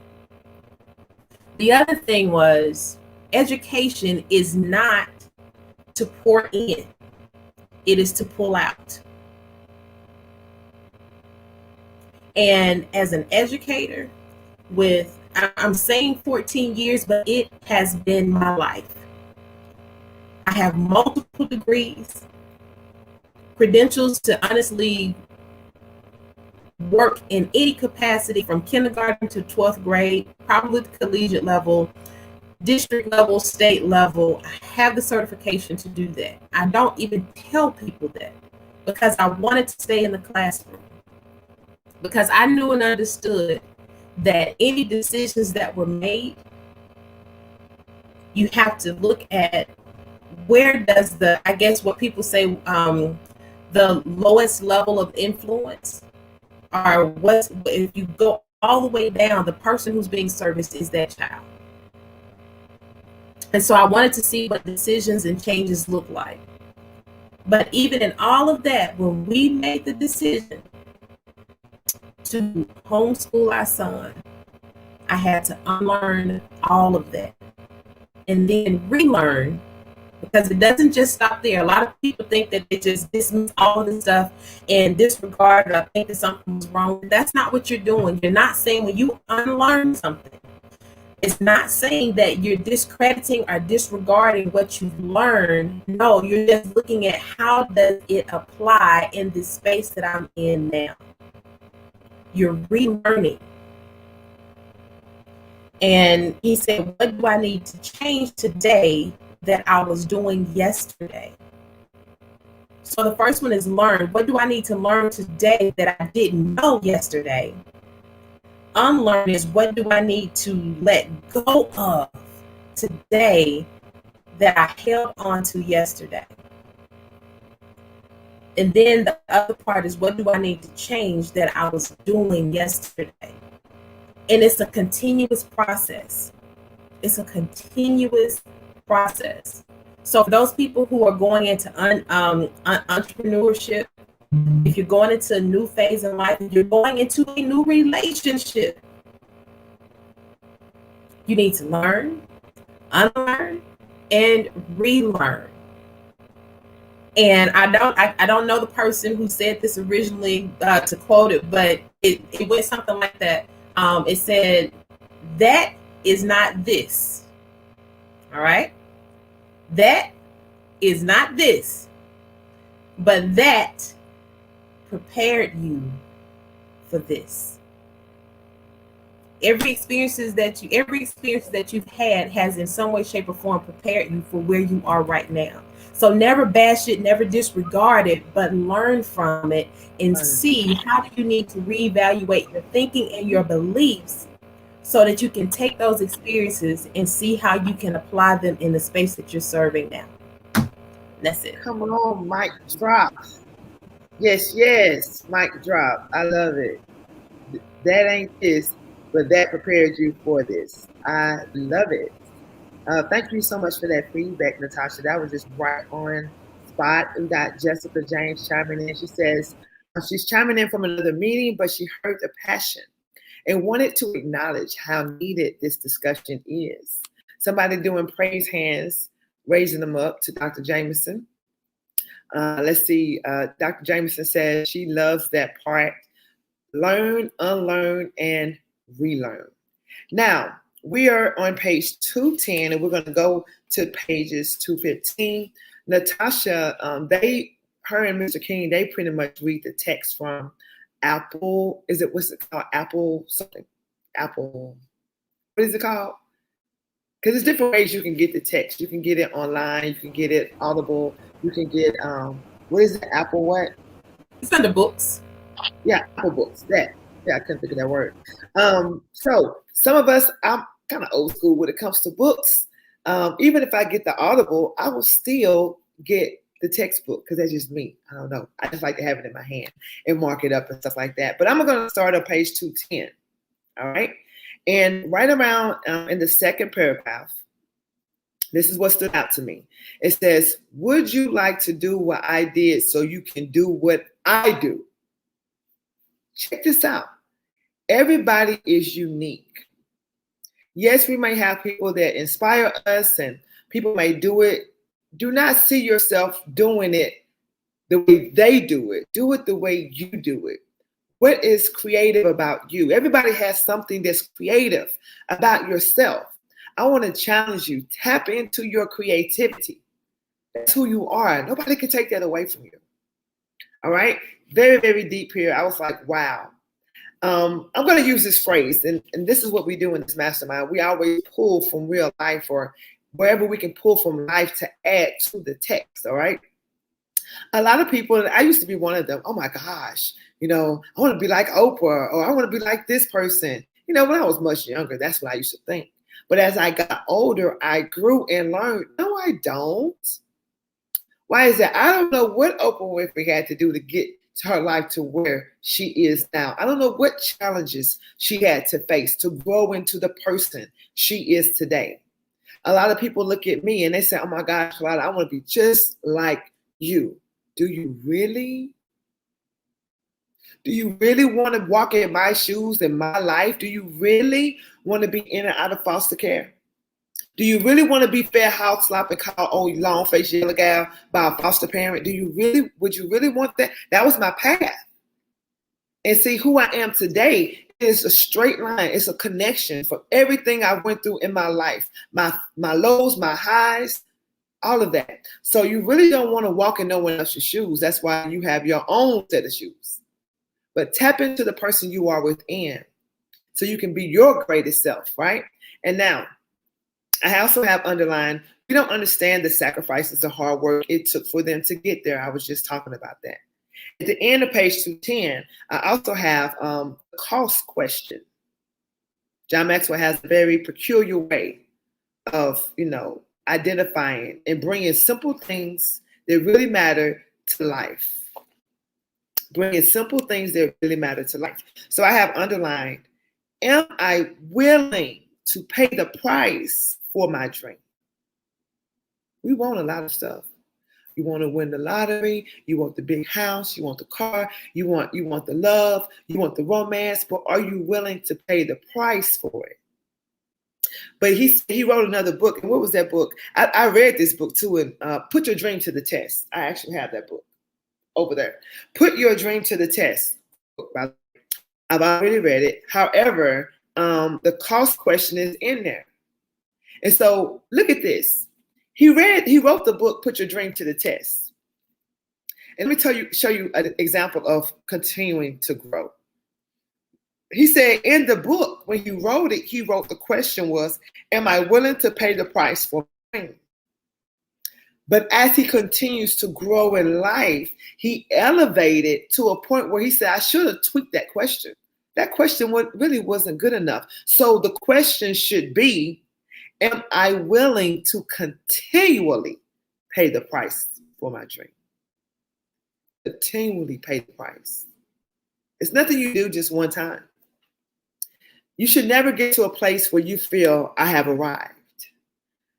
The other thing was, education is not to pour in. It is to pull out. And as an educator with, I'm saying 14 years, but it has been my life. I have multiple degrees, credentials to honestly work in any capacity from kindergarten to 12th grade, probably the collegiate level, district level, state level. I have the certification to do that. I don't even tell people that because I wanted to stay in the classroom, because I knew and understood that any decisions that were made you have to look at where does I guess what people say, the lowest level of influence, or if you go all the way down, the person who's being serviced is that child. And so I wanted to see what decisions and changes look like. But even in all of that, when we made the decision to homeschool our son, I had to unlearn all of that and then relearn, because it doesn't just stop there. A lot of people think that they just dismiss all of this stuff and disregard it, or think that something's wrong. That's not what you're doing. You're not saying, when you unlearn something, it's not saying that you're discrediting or disregarding what you've learned. No, you're just looking at how does it apply in this space that I'm in now. You're relearning. And he said, what do I need to change today that I was doing yesterday? So the first one is learn. What do I need to learn today that I didn't know yesterday? Unlearn is, what do I need to let go of today that I held on to yesterday? And then the other part is, what do I need to change that I was doing yesterday? And it's a continuous process. It's a continuous process. So for those people who are going into entrepreneurship, if you're going into a new phase in life, if you're going into a new relationship, you need to learn, unlearn, and relearn. And I don't know the person who said this originally, to quote it, but it went something like that. It said, that is not this. All right. That is not this, but that prepared you for this. Every experience that you've had has in some way, shape, or form prepared you for where you are right now. So never bash it, never disregard it, but learn from it and see how do you need to reevaluate your thinking and your beliefs so that you can take those experiences and see how you can apply them in the space that you're serving now. That's it. Come on, mic drop. Yes, mic drop. I love it. That ain't this, but that prepared you for this. I love it. Thank you so much for that feedback, Natasha. That was just right on spot. We got Jessica James chiming in. She says she's chiming in from another meeting, but she heard the passion and wanted to acknowledge how needed this discussion is. Somebody doing praise hands, raising them up to Dr. Jameson. Let's see. Dr. Jameson says she loves that part. Learn, unlearn, and relearn. Now, we are on page 210, and we're going to go to pages 215. Natasha, her and Mr. King, they pretty much read the text from Apple. What's it called? Apple something. Apple. What is it called? Because there's different ways you can get the text. You can get it online. You can get it Audible. You can get, what is it? Apple what? It's under books. Yeah, Apple Books. I couldn't think of that word. So some of us, I'm kind of old school when it comes to books. Even if I get the Audible, I will still get the textbook because that's just me. I don't know. I just like to have it in my hand and mark it up and stuff like that. But I'm going to start on page 210. All right. And right around in the second paragraph, this is what stood out to me. It says, would you like to do what I did so you can do what I do? Check this out. Everybody is unique. Yes, we may have people that inspire us and people may do it. Do not see yourself doing it the way they do it. Do it the way you do it. What is creative about you? Everybody has something that's creative about yourself. I want to challenge you. Tap into your creativity. That's who you are. Nobody can take that away from you. All right? Very, very deep here. I was like, wow. I'm going to use this phrase, and this is what we do in this mastermind. We always pull from real life or wherever we can pull from life to add to the text, all right? A lot of people, and I used to be one of them, oh my gosh, I want to be like Oprah, or I want to be like this person. When I was much younger, that's what I used to think. But as I got older, I grew and learned, no, I don't. Why is that? I don't know what Oprah Winfrey had to do to get her life to where she is now. I don't know what challenges she had to face to grow into the person she is today. A lot of people look at me and they say, oh my gosh, I want to be just like you. Do you really? Do you really want to walk in my shoes in my life? Do you really want to be in and out of foster care? Do you really want to be fed house slop and called old long face yellow gal by a foster parent? Would you really want that? That was my path. And see, who I am today is a straight line. It's a connection for everything I went through in my life. My lows, my highs, all of that. So you really don't want to walk in no one else's shoes. That's why you have your own set of shoes. But tap into the person you are within so you can be your greatest self, right? And now, I also have underlined, we don't understand the sacrifices, the hard work it took for them to get there. I was just talking about that. At the end of page 210, I also have the cost question. John Maxwell has a very peculiar way of, identifying and bringing simple things that really matter to life. Bringing simple things that really matter to life. So I have underlined, am I willing to pay the price for my dream? We want a lot of stuff. You want to win the lottery, you want the big house, you want the car, you want the love, you want the romance, but are you willing to pay the price for it? But he wrote another book, and what was that book? I read this book too, and Put Your Dream to the Test. I actually have that book over there. Put Your Dream to the Test. I've already read it. However, the cost question is in there. And so look at this. He wrote the book, Put Your Dream to the Test. And let me show you an example of continuing to grow. He said in the book, when he wrote it, the question was, am I willing to pay the price for my dream? But as he continues to grow in life, he elevated to a point where he said, I should have tweaked that question. That question really wasn't good enough. So the question should be, am I willing to continually pay the price for my dream? Continually pay the price. It's nothing you do just one time. You should never get to a place where you feel I have arrived.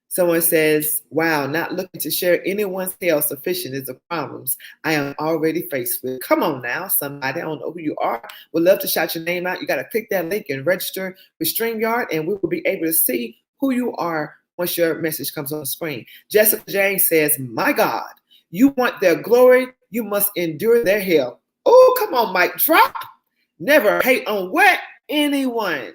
Someone says, wow, not looking to share anyone's tale sufficient is the problems I am already faced with. Come on now, somebody. I don't know who you are. Would love to shout your name out. You got to click that link and register with StreamYard, and we will be able to see who you are once your message comes on the screen. Jessica James says, my God, you want their glory, you must endure their hell. Oh, come on, Mike, drop. Never hate on what? Anyone.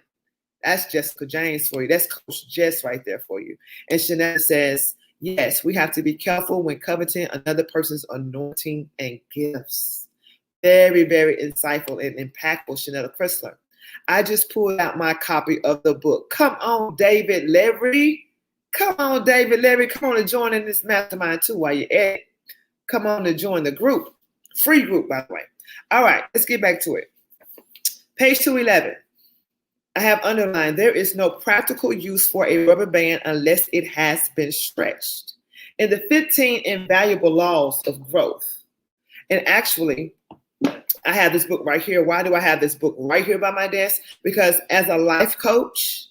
That's Jessica James for you. That's Coach Jess right there for you. And Chanel says, yes, we have to be careful when coveting another person's anointing and gifts. Very, very insightful and impactful, Chanel Chrysler. I just pulled out my copy of the book. Come on, David Leary. Come on, David Leary. Come on and join in this mastermind too while you're at it. Come on to join the group. Free group, by the way. All right, let's get back to it. Page 211. I have underlined, there is no practical use for a rubber band unless it has been stretched. In the 15 invaluable laws of growth. And actually, I have this book right here. Why do I have this book right here by my desk? Because as a life coach,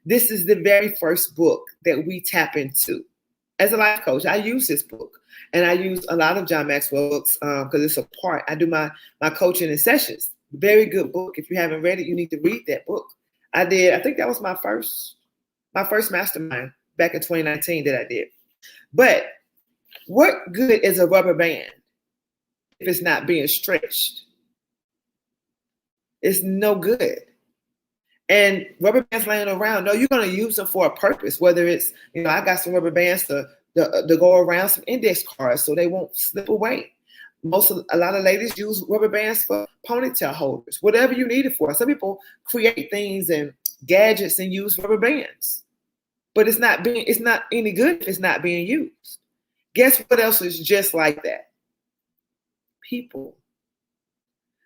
this is the very first book that we tap into. As a life coach, I use this book. And I use a lot of John Maxwell books because it's a part. I do my coaching in sessions. Very good book. If you haven't read it, you need to read that book. I think that was my first mastermind back in 2019 that I did. But what good is a rubber band if it's not being stretched? It's no good. And rubber bands laying around, no, you're going to use them for a purpose, whether it's, I got some rubber bands to go around some index cards so they won't slip away. A lot of ladies use rubber bands for ponytail holders, whatever you need it for. Some people create things and gadgets and use rubber bands, but it's not any good if it's not being used. Guess what else is just like that? People.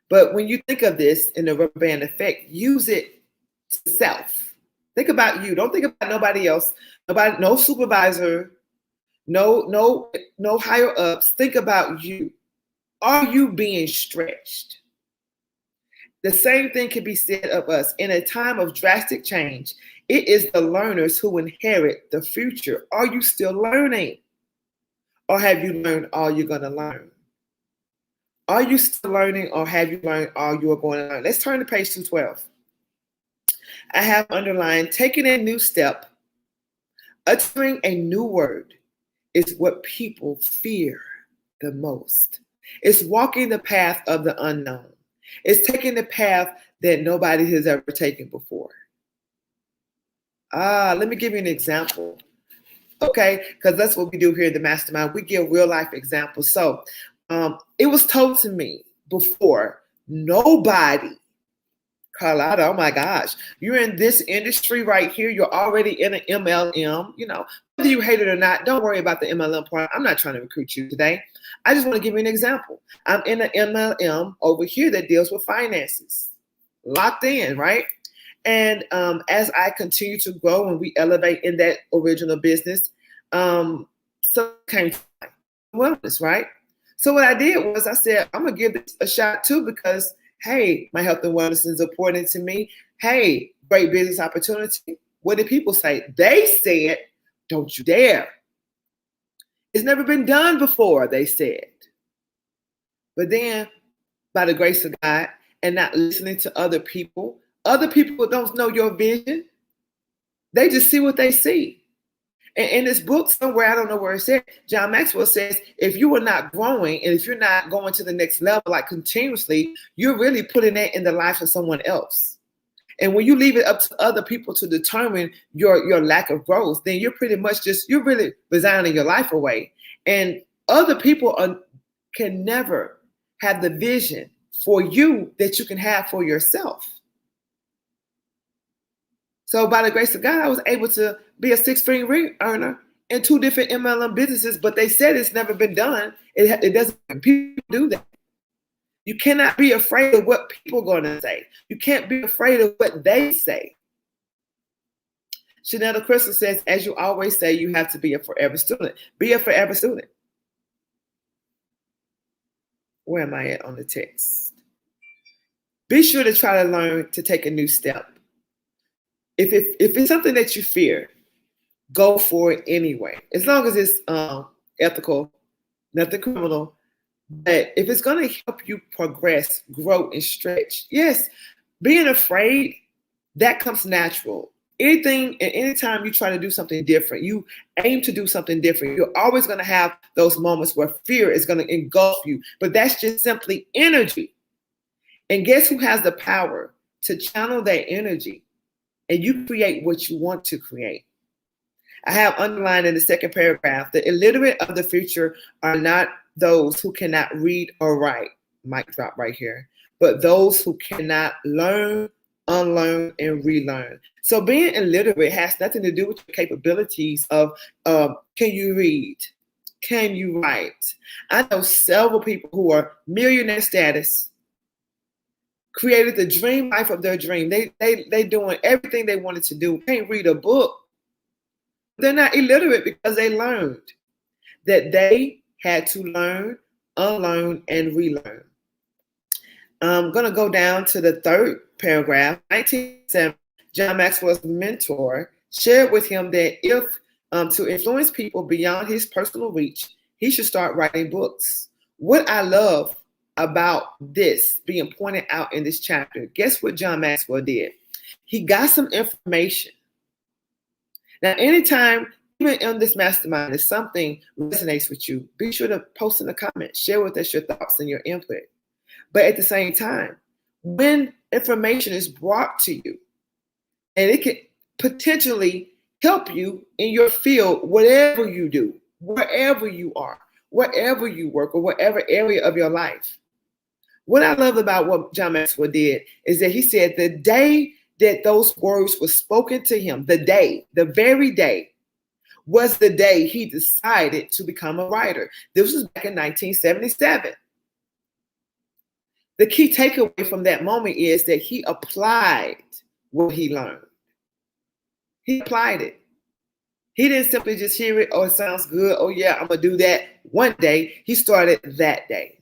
But when you think of this in the rubber band effect, use it to self. Think about you. Don't think about nobody else. Nobody, no supervisor, no higher ups. Think about you. Are you being stretched? The same thing can be said of us. In a time of drastic change, it is the learners who inherit the future. Are you still learning? Or have you learned all you're going to learn? Are you still learning, or have you learned all you are going to learn? Let's turn to page 212. I have underlined, taking a new step, uttering a new word is what people fear the most. It's walking the path of the unknown. It's taking the path that nobody has ever taken before. Let me give you an example. Okay, because that's what we do here in the Mastermind. We give real life examples. So it was told to me before, nobody, Carlotta, oh my gosh, you're in this industry right here. You're already in an MLM. You know, whether you hate it or not, don't worry about the MLM part. I'm not trying to recruit you today. I just want to give you an example. I'm in an MLM over here that deals with finances. Locked in, right? And as I continue to grow and we elevate in that original business, so came wellness, right? So what I did was I said, I'm going to give this a shot too, because, hey, my health and wellness is important to me. Hey, great business opportunity. What did people say? They said, don't you dare. It's never been done before, they said. But then, by the grace of God and not listening to other people don't know your vision. They just see what they see. And in this book somewhere, I don't know where it said, John Maxwell says, if you are not growing and if you're not going to the next level, like continuously, you're really putting that in the life of someone else. And when you leave it up to other people to determine your lack of growth, then you're pretty much you're really resigning your life away. And other people can never have the vision for you that you can have for yourself. So by the grace of God, I was able to be a six-figure ring earner in 2 different MLM businesses, but they said it's never been done. It doesn't, people do that. You cannot be afraid of what people are going to say. You can't be afraid of what they say. Chanel Crystal says, as you always say, you have to be a forever student. Be a forever student. Where am I at on the text? Be sure to try to learn to take a new step. If it's something that you fear, go for it anyway. As long as it's ethical, nothing criminal. But if it's going to help you progress, grow, and stretch, yes, being afraid, that comes natural. Anytime you try to do something different, you aim to do something different, you're always going to have those moments where fear is going to engulf you. But that's just simply energy. And guess who has the power to channel that energy? And you create what you want to create. I have underlined in the second paragraph, the illiterate of the future are not those who cannot read or write, mic drop right here, but those who cannot learn, unlearn, and relearn. So being illiterate has nothing to do with your capabilities of can you read? Can you write? I know several people who are millionaire status, created the dream life of their dream. They doing everything they wanted to do. Can't read a book. They're not illiterate because they learned that they had to learn, unlearn, and relearn. I'm going to go down to the third paragraph. 1997, John Maxwell's mentor shared with him that if to influence people beyond his personal reach, he should start writing books. What I love about this being pointed out in this chapter, guess what John Maxwell did? He got some information. Now, anytime, even in this mastermind, if something resonates with you, be sure to post in the comments, share with us your thoughts and your input. But at the same time, when information is brought to you, and it can potentially help you in your field, whatever you do, wherever you are, wherever you work, or whatever area of your life. What I love about what John Maxwell did is that he said the day that those words were spoken to him, the very day, was the day he decided to become a writer. This was back in 1977. The key takeaway from that moment is that he applied what he learned. He applied it. He didn't simply just hear it, oh, it sounds good. Oh, yeah, I'm going to do that one day. He started that day.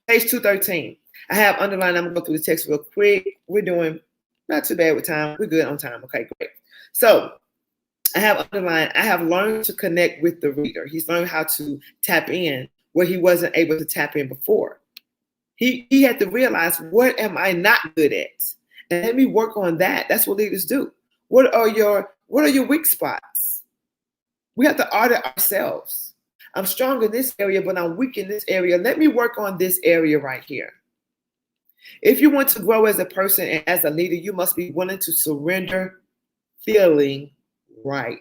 Page 213. I have underlined, I'm going to go through the text real quick. We're doing not too bad with time. We're good on time. Okay, great. So I have underlined, I have learned to connect with the reader. He's learned how to tap in where he wasn't able to tap in before. He had to realize, what am I not good at? And let me work on that. That's what leaders do. What are your weak spots? We have to audit ourselves. I'm strong in this area, but I'm weak in this area. Let me work on this area right here. If you want to grow as a person and as a leader, you must be willing to surrender feeling right,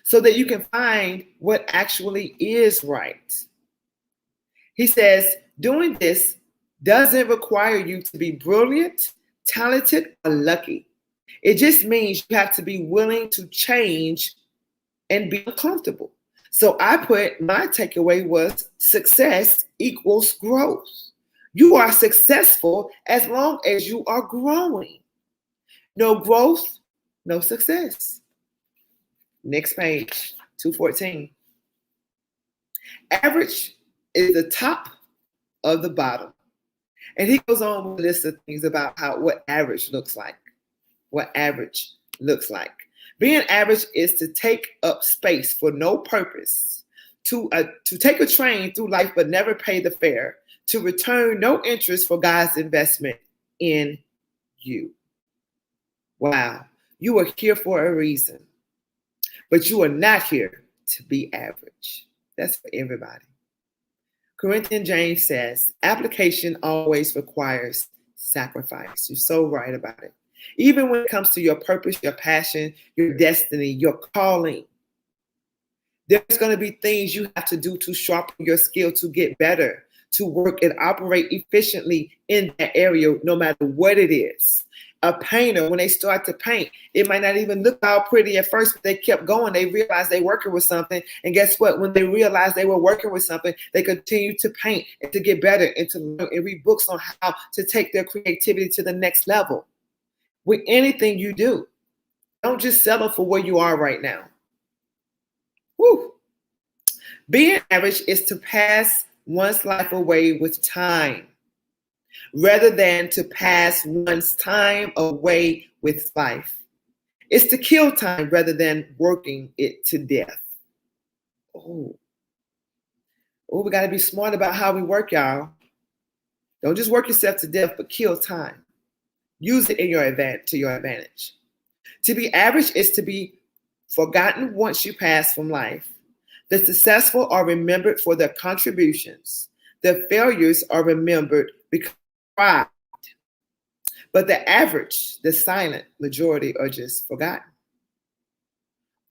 so that you can find what actually is right. He says, doing this doesn't require you to be brilliant, talented, or lucky. It just means you have to be willing to change and be uncomfortable. So I put, my takeaway was success equals growth. You are successful as long as you are growing. No growth, no success. Next page, 214. Average is the top of the bottom. And he goes on with a list of things about what average looks like. What average looks like. Being average is to take up space for no purpose, to take a train through life but never pay the fare, to return no interest for God's investment in you. Wow, you are here for a reason, but you are not here to be average. That's for everybody. Corinthian James says, application always requires sacrifice. You're so right about it. Even when it comes to your purpose, your passion, your destiny, your calling, there's going to be things you have to do to sharpen your skill, to get better, to work and operate efficiently in that area, no matter what it is. A painter, when they start to paint, it might not even look all pretty at first, but they kept going. They realized they were working with something. And guess what? When they realized they were working with something, they continued to paint and to get better and to learn and read books on how to take their creativity to the next level. With anything you do, don't just settle for where you are right now. Woo. Being average is to pass one's life away with time, rather than to pass one's time away with life. It's to kill time rather than working it to death. Oh, we got to be smart about how we work, y'all. Don't just work yourself to death, but kill time. Use it to your advantage. To be average is to be forgotten once you pass from life. The successful are remembered for their contributions. The failures are remembered because of pride. But the average, the silent majority, are just forgotten.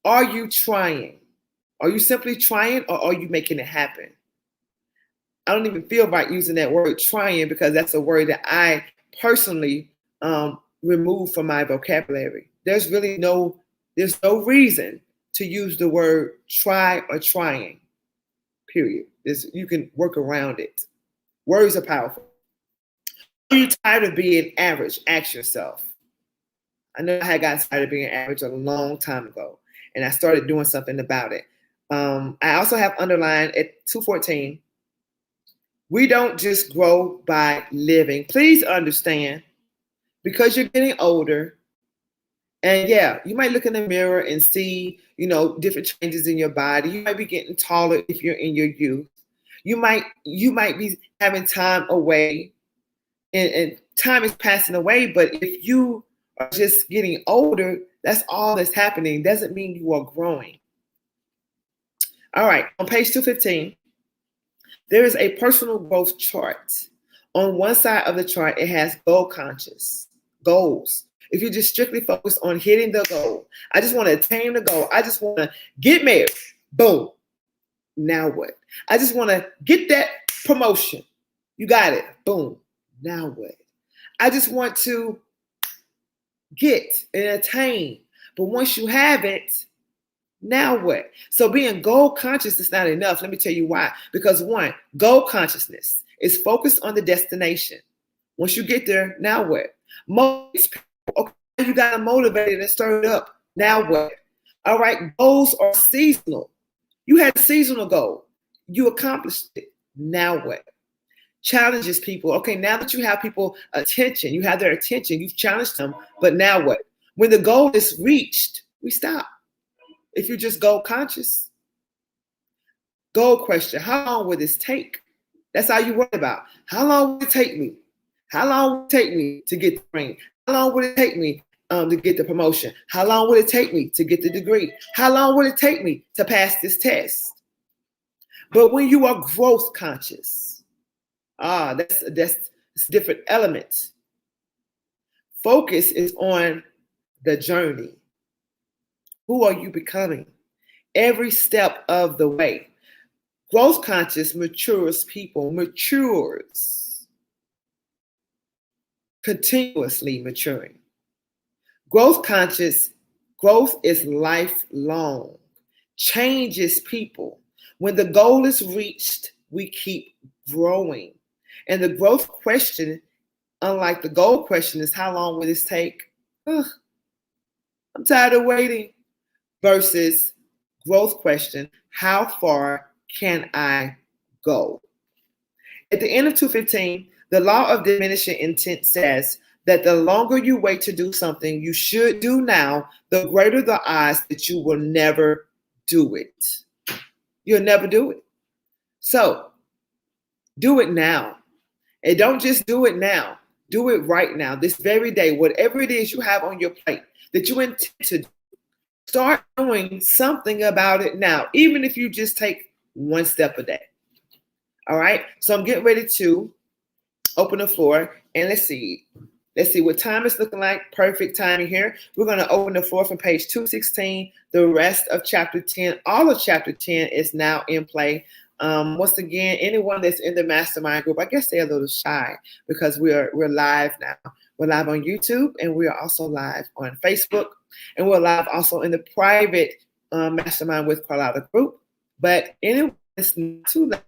Are you trying? Are you simply trying, or are you making it happen? I don't even feel right using that word trying, because that's a word that I personally removed from my vocabulary. There's no reason to use the word try or trying, period. You can work around it. Words are powerful. Are you tired of being average? Ask yourself. I know I had gotten tired of being average a long time ago, and I started doing something about it. I also have underlined at 214, we don't just grow by living. Please understand, because you're getting older, and yeah, you might look in the mirror and see, different changes in your body. You might be getting taller if you're in your youth. You might be having time away, and time is passing away. But if you are just getting older, that's all that's happening. Doesn't mean you are growing. All right, on page 215, there is a personal growth chart. On one side of the chart, it has goals. If you're just strictly focused on hitting the goal, I just want to attain the goal. I just want to get married. Boom. Now what? I just want to get that promotion. You got it. Boom. Now what? I just want to get and attain. But once you have it, now what? So being goal conscious is not enough. Let me tell you why. Because one, goal consciousness is focused on the destination. Once you get there, now what? Most people you got them motivated and stirred up. Now what? All right, goals are seasonal. You had a seasonal goal. You accomplished it. Now what? Challenges people. Okay, now that you have people attention, you have their attention, you've challenged them, but now what? When the goal is reached, we stop. If you just goal conscious. Goal question, how long will this take? That's all you worry about. How long will it take me? How long will it take me to get the ring? How long will it take me to get the promotion? How long will it take me to get the degree? How long will it take me to pass this test? But when you are growth conscious, that's different elements. Focus is on the journey. Who are you becoming? Every step of the way. Growth conscious matures people, continuously maturing. Growth conscious, growth is lifelong, changes people. When the goal is reached, we keep growing. And the growth question, unlike the goal question, is how long will this take? I'm tired of waiting. Versus growth question, how far can I go? At the end of 215, the law of diminishing intent says that the longer you wait to do something you should do now, the greater the odds that you will never do it. You'll never do it. So do it now. And don't just do it now. Do it right now, this very day, whatever it is you have on your plate that you intend to do. Start doing something about it now, even if you just take one step a day. All right. So I'm getting ready to open the floor and let's see what time is looking like. Perfect timing here. We're going to open the floor from page 216. The rest of chapter 10, all of chapter 10 is now in play. Once again, anyone that's in the mastermind group, I guess they're a little shy because we're live now. We're live on YouTube and we are also live on Facebook. And we're live also in the private Mastermind with Carlotta group. But anyway, it's not too late.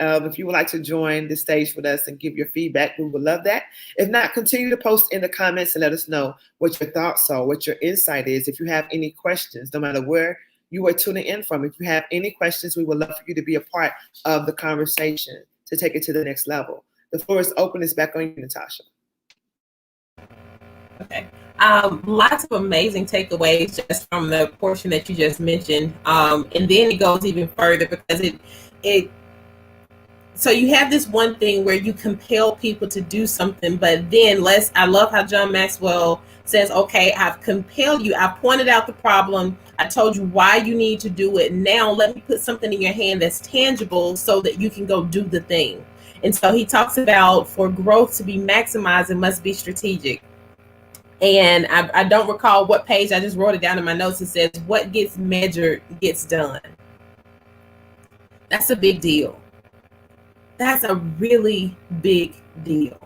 If you would like to join the stage with us and give your feedback, we would love that. If not, continue to post in the comments and let us know what your thoughts are, what your insight is. If you have any questions, no matter where you are tuning in from, if you have any questions, we would love for you to be a part of the conversation to take it to the next level. The floor is open. It's back on you, Natasha. Okay. Lots of amazing takeaways just from the portion that you just mentioned. And then it goes even further because so you have this one thing where you compel people to do something, but then I love how John Maxwell says, okay, I've compelled you. I pointed out the problem. I told you why you need to do it. Now let me put something in your hand that's tangible so that you can go do the thing. And so he talks about for growth to be maximized, it must be strategic. And I don't recall what page, I just wrote it down in my notes. It says, what gets measured gets done. That's a big deal. That's a really big deal.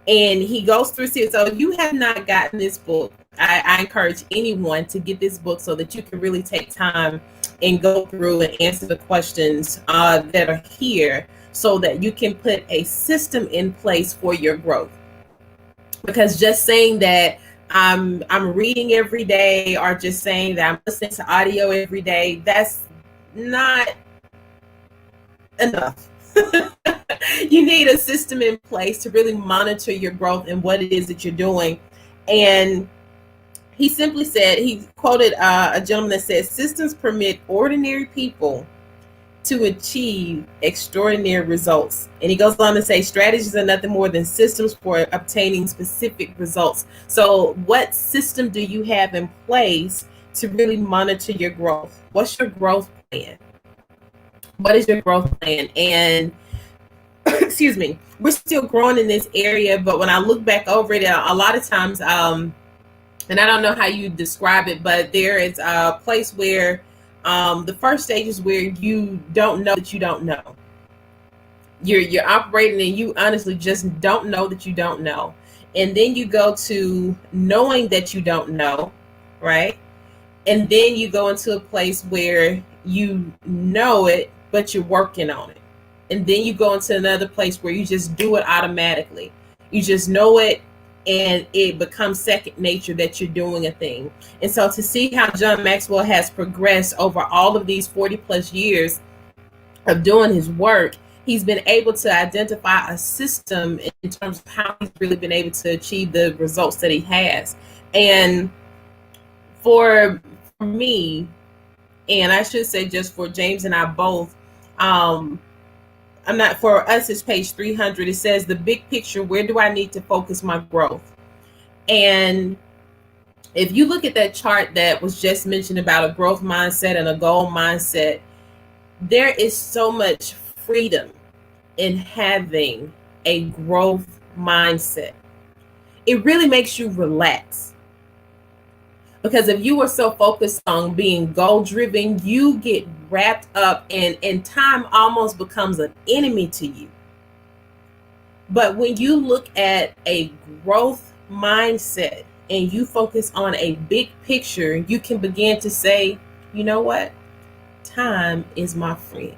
And he goes through, so if you have not gotten this book, I encourage anyone to get this book so that you can really take time and go through and answer the questions that are here so that you can put a system in place for your growth. Because just saying that I'm reading every day or just saying that I'm listening to audio every day, that's not enough. You need a system in place to really monitor your growth and what it is that you're doing. And he simply said, he quoted a gentleman that says, systems permit ordinary people to achieve extraordinary results. And he goes on to say, strategies are nothing more than systems for obtaining specific results. So what system do you have in place to really monitor your growth? What's your growth plan? What is your growth plan? And excuse me, we're still growing in this area, but when I look back over it, a lot of times, and I don't know how you describe it, but there is a place where the first stage is where you don't know that you don't know. You're operating and you honestly just don't know that you don't know. And then you go to knowing that you don't know, right? And then you go into a place where you know it, but you're working on it. And then you go into another place where you just do it automatically. You just know it and it becomes second nature that you're doing a thing. And so to see how John Maxwell has progressed over all of these 40 plus years of doing his work, he's been able to identify a system in terms of how he's really been able to achieve the results that he has. And for me, and I should say just for James and I both, I'm not, for us, it's page 300. It says the big picture, where do I need to focus my growth? And if you look at that chart that was just mentioned about a growth mindset and a goal mindset, there is so much freedom in having a growth mindset. It really makes you relax. Because if you are so focused on being goal driven, you get wrapped up and time almost becomes an enemy to you. But when you look at a growth mindset and you focus on a big picture, you can begin to say, you know what? Time is my friend.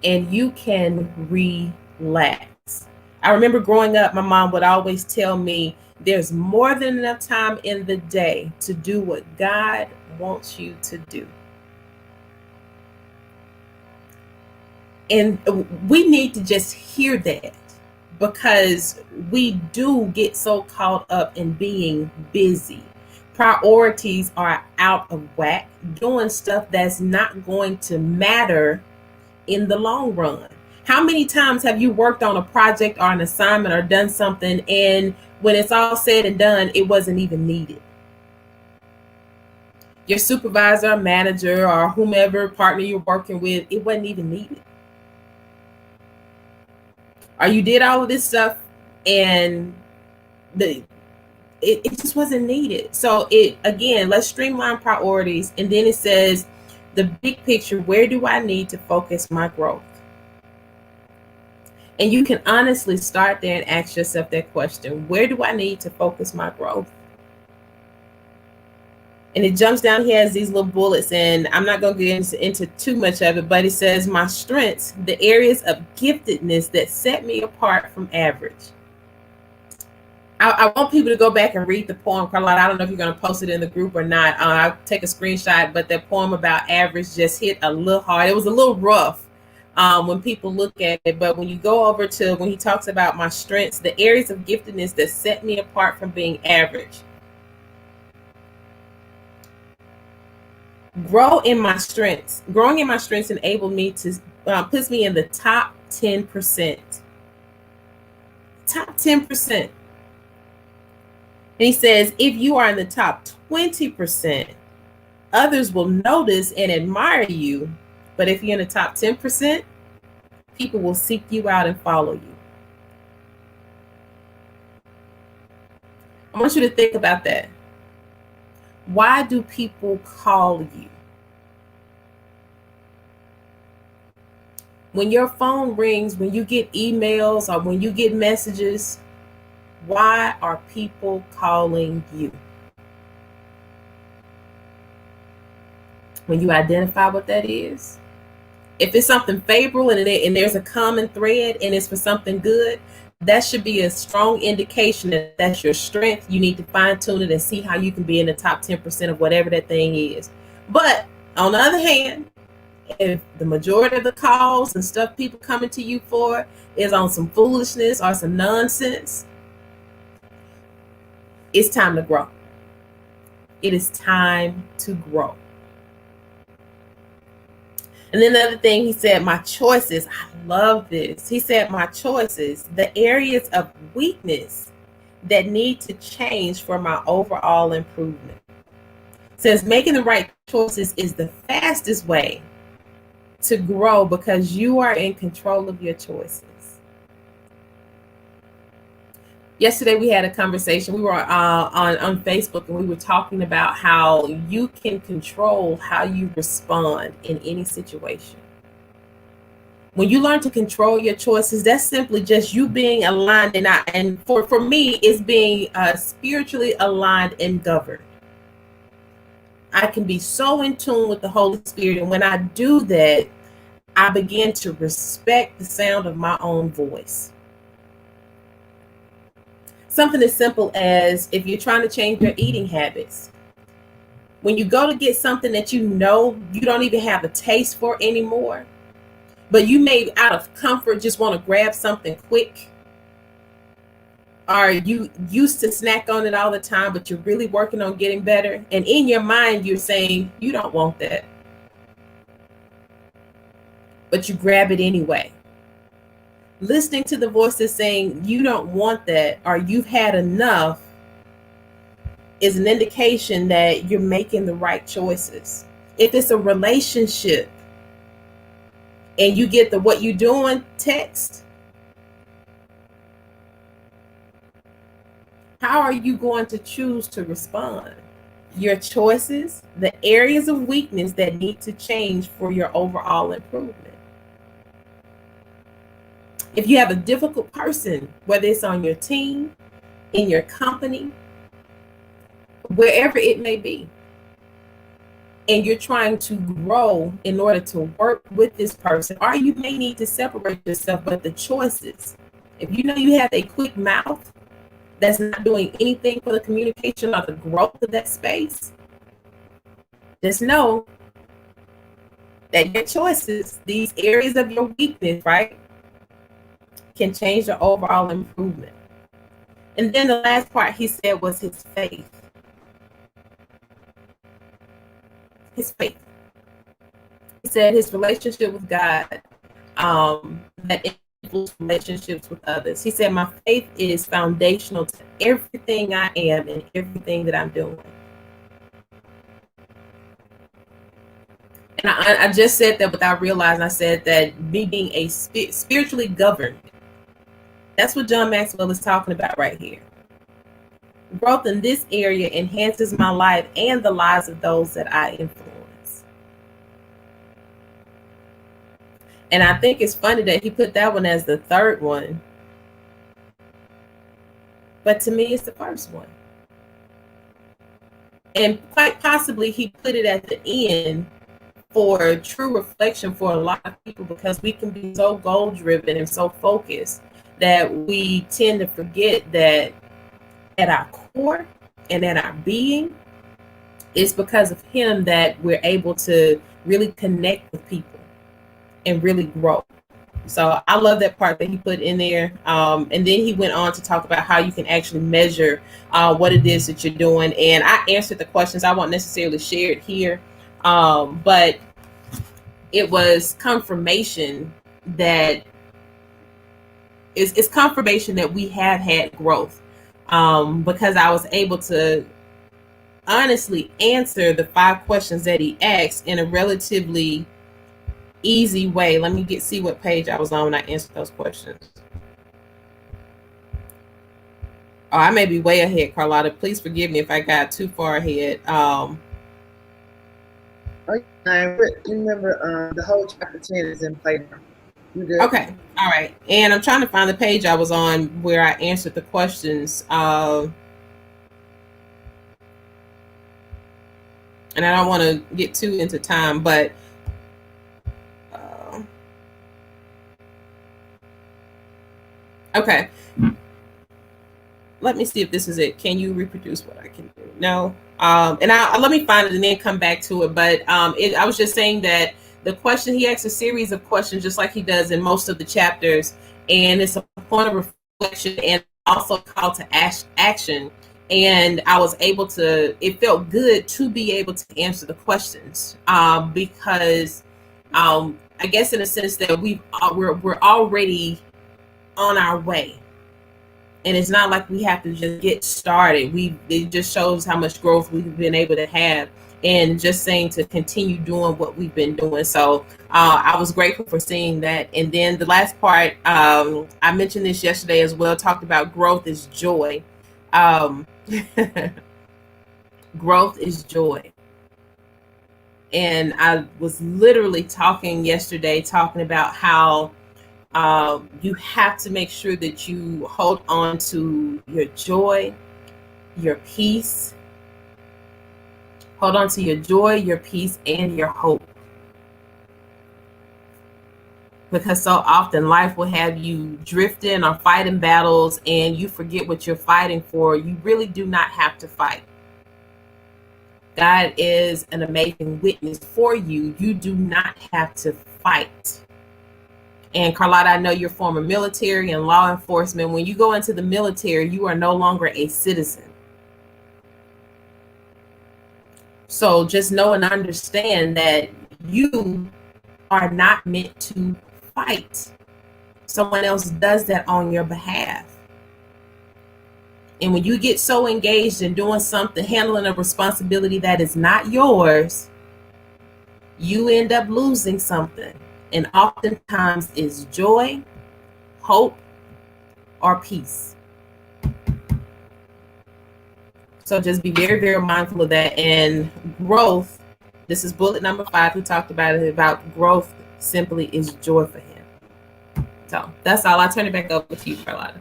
And you can relax. I remember growing up, my mom would always tell me, there's more than enough time in the day to do what God wants you to do. And we need to just hear that, because we do get so caught up in being busy. Priorities are out of whack, doing stuff that's not going to matter in the long run. How many times have you worked on a project or an assignment or done something, and when it's all said and done, it wasn't even needed? Your supervisor, manager, or whomever partner you're working with, it wasn't even needed. Or you did all of this stuff and it just wasn't needed. So again, let's streamline priorities. And then it says the big picture, where do I need to focus my growth? And you can honestly start there and ask yourself that question. Where do I need to focus my growth? And it jumps down, he has these little bullets, and I'm not going to get into too much of it, but it says my strengths, the areas of giftedness that set me apart from average. I want people to go back and read the poem, Carlotta. I don't know if you're going to post it in the group or not. I'll take a screenshot, but that poem about average just hit a little hard. It was a little rough when people look at it, but when you go over to when he talks about my strengths, the areas of giftedness that set me apart from being average. Growing in my strengths enabled me to puts me in the top 10%. Top 10%. And he says, if you are in the top 20%, others will notice and admire you. But if you're in the top 10%, people will seek you out and follow you. I want you to think about that. Why do people call you? When your phone rings, when you get emails or when you get messages, why are people calling you? When you identify what that is, if it's something favorable and there's a common thread and it's for something good, that should be a strong indication that that's your strength. You need to fine tune it and see how you can be in the top 10% of whatever that thing is. But on the other hand, if the majority of the calls and stuff people coming to you for is on some foolishness or some nonsense, it's time to grow. It is time to grow. And then the other thing he said, my choices. I love this. He said, my choices, the areas of weakness that need to change for my overall improvement. Says making the right choices is the fastest way to grow because you are in control of your choices. Yesterday we had a conversation. We were on Facebook and we were talking about how you can control how you respond in any situation. When you learn to control your choices, that's simply just you being aligned and for me, it's being spiritually aligned and governed. I can be so in tune with the Holy Spirit, and when I do that, I begin to respect the sound of my own voice. Something as simple as if you're trying to change your eating habits. When you go to get something that you know you don't even have a taste for anymore, but you may out of comfort just want to grab something quick, or you used to snack on it all the time, but you're really working on getting better, and in your mind you're saying you don't want that, but you grab it anyway. Listening to the voices saying you don't want that or you've had enough is an indication that you're making the right choices. If it's a relationship and you get the "what you doing" text, how are you going to choose to respond? Your choices, the areas of weakness that need to change for your overall improvement. If you have a difficult person, whether it's on your team, in your company, wherever it may be, and you're trying to grow in order to work with this person, or you may need to separate yourself, but the choices, if you know you have a quick mouth that's not doing anything for the communication or the growth of that space, just know that your choices, these areas of your weakness, right, can change the overall improvement. And then the last part he said was his faith. His faith. He said his relationship with God, that influences relationships with others. He said, my faith is foundational to everything I am and everything that I'm doing. And I just said that without realizing. I said that me being a spiritually governed, that's what John Maxwell is talking about right here. Growth in this area enhances my life and the lives of those that I influence. And I think it's funny that he put that one as the third one. But to me, it's the first one. And quite possibly he put it at the end for true reflection for a lot of people, because we can be so goal driven and so focused that we tend to forget that at our core and at our being, it's because of him that we're able to really connect with people and really grow. So I love that part that he put in there. And then he went on to talk about how you can actually measure what it is that you're doing. And I answered the questions. I won't necessarily share it here, but it was confirmation that it's confirmation that we have had growth, because I was able to honestly answer the 5 questions that he asked in a relatively easy way. Let me see what page I was on when I answered those questions. Oh, I may be way ahead, Carlotta. Please forgive me if I got too far ahead. I remember the whole chapter 10 is in play now. You good? Okay. All right. And I'm trying to find the page I was on where I answered the questions. And I don't want to get too into time, but okay. Let me see if this is it. Can you reproduce what I can do? No. And let me find it and then come back to it. But I was just saying that the question, he asks a series of questions just like he does in most of the chapters. And it's a point of reflection and also a call to action. And I was able to, it felt good to be able to answer the questions, because I guess in a sense that we're already on our way. And it's not like we have to just get started. It just shows how much growth we've been able to have, and just saying to continue doing what we've been doing. So I was grateful for seeing that. And then the last part, I mentioned this yesterday as well, talked about growth is joy. Growth is joy. And I was literally talking about how you have to make sure that you hold on to your joy, your peace. Hold on to your joy, your peace, and your hope. because so often life will have you drifting or fighting battles and you forget what you're fighting for. You really do not have to fight. God is an amazing witness for you. You do not have to fight. And Carlotta, I know you're former military and law enforcement. When you go into the military, you are no longer a citizen. So just know and understand that you are not meant to fight. Someone else does that on your behalf. And when you get so engaged in doing something, handling a responsibility that is not yours, you end up losing something. And oftentimes it's joy, hope, or peace. So just be very, very mindful of that. And growth, this is bullet number 5. We talked about it, about growth simply is joy for him. So that's all. I'll turn it back over to you, Carlotta.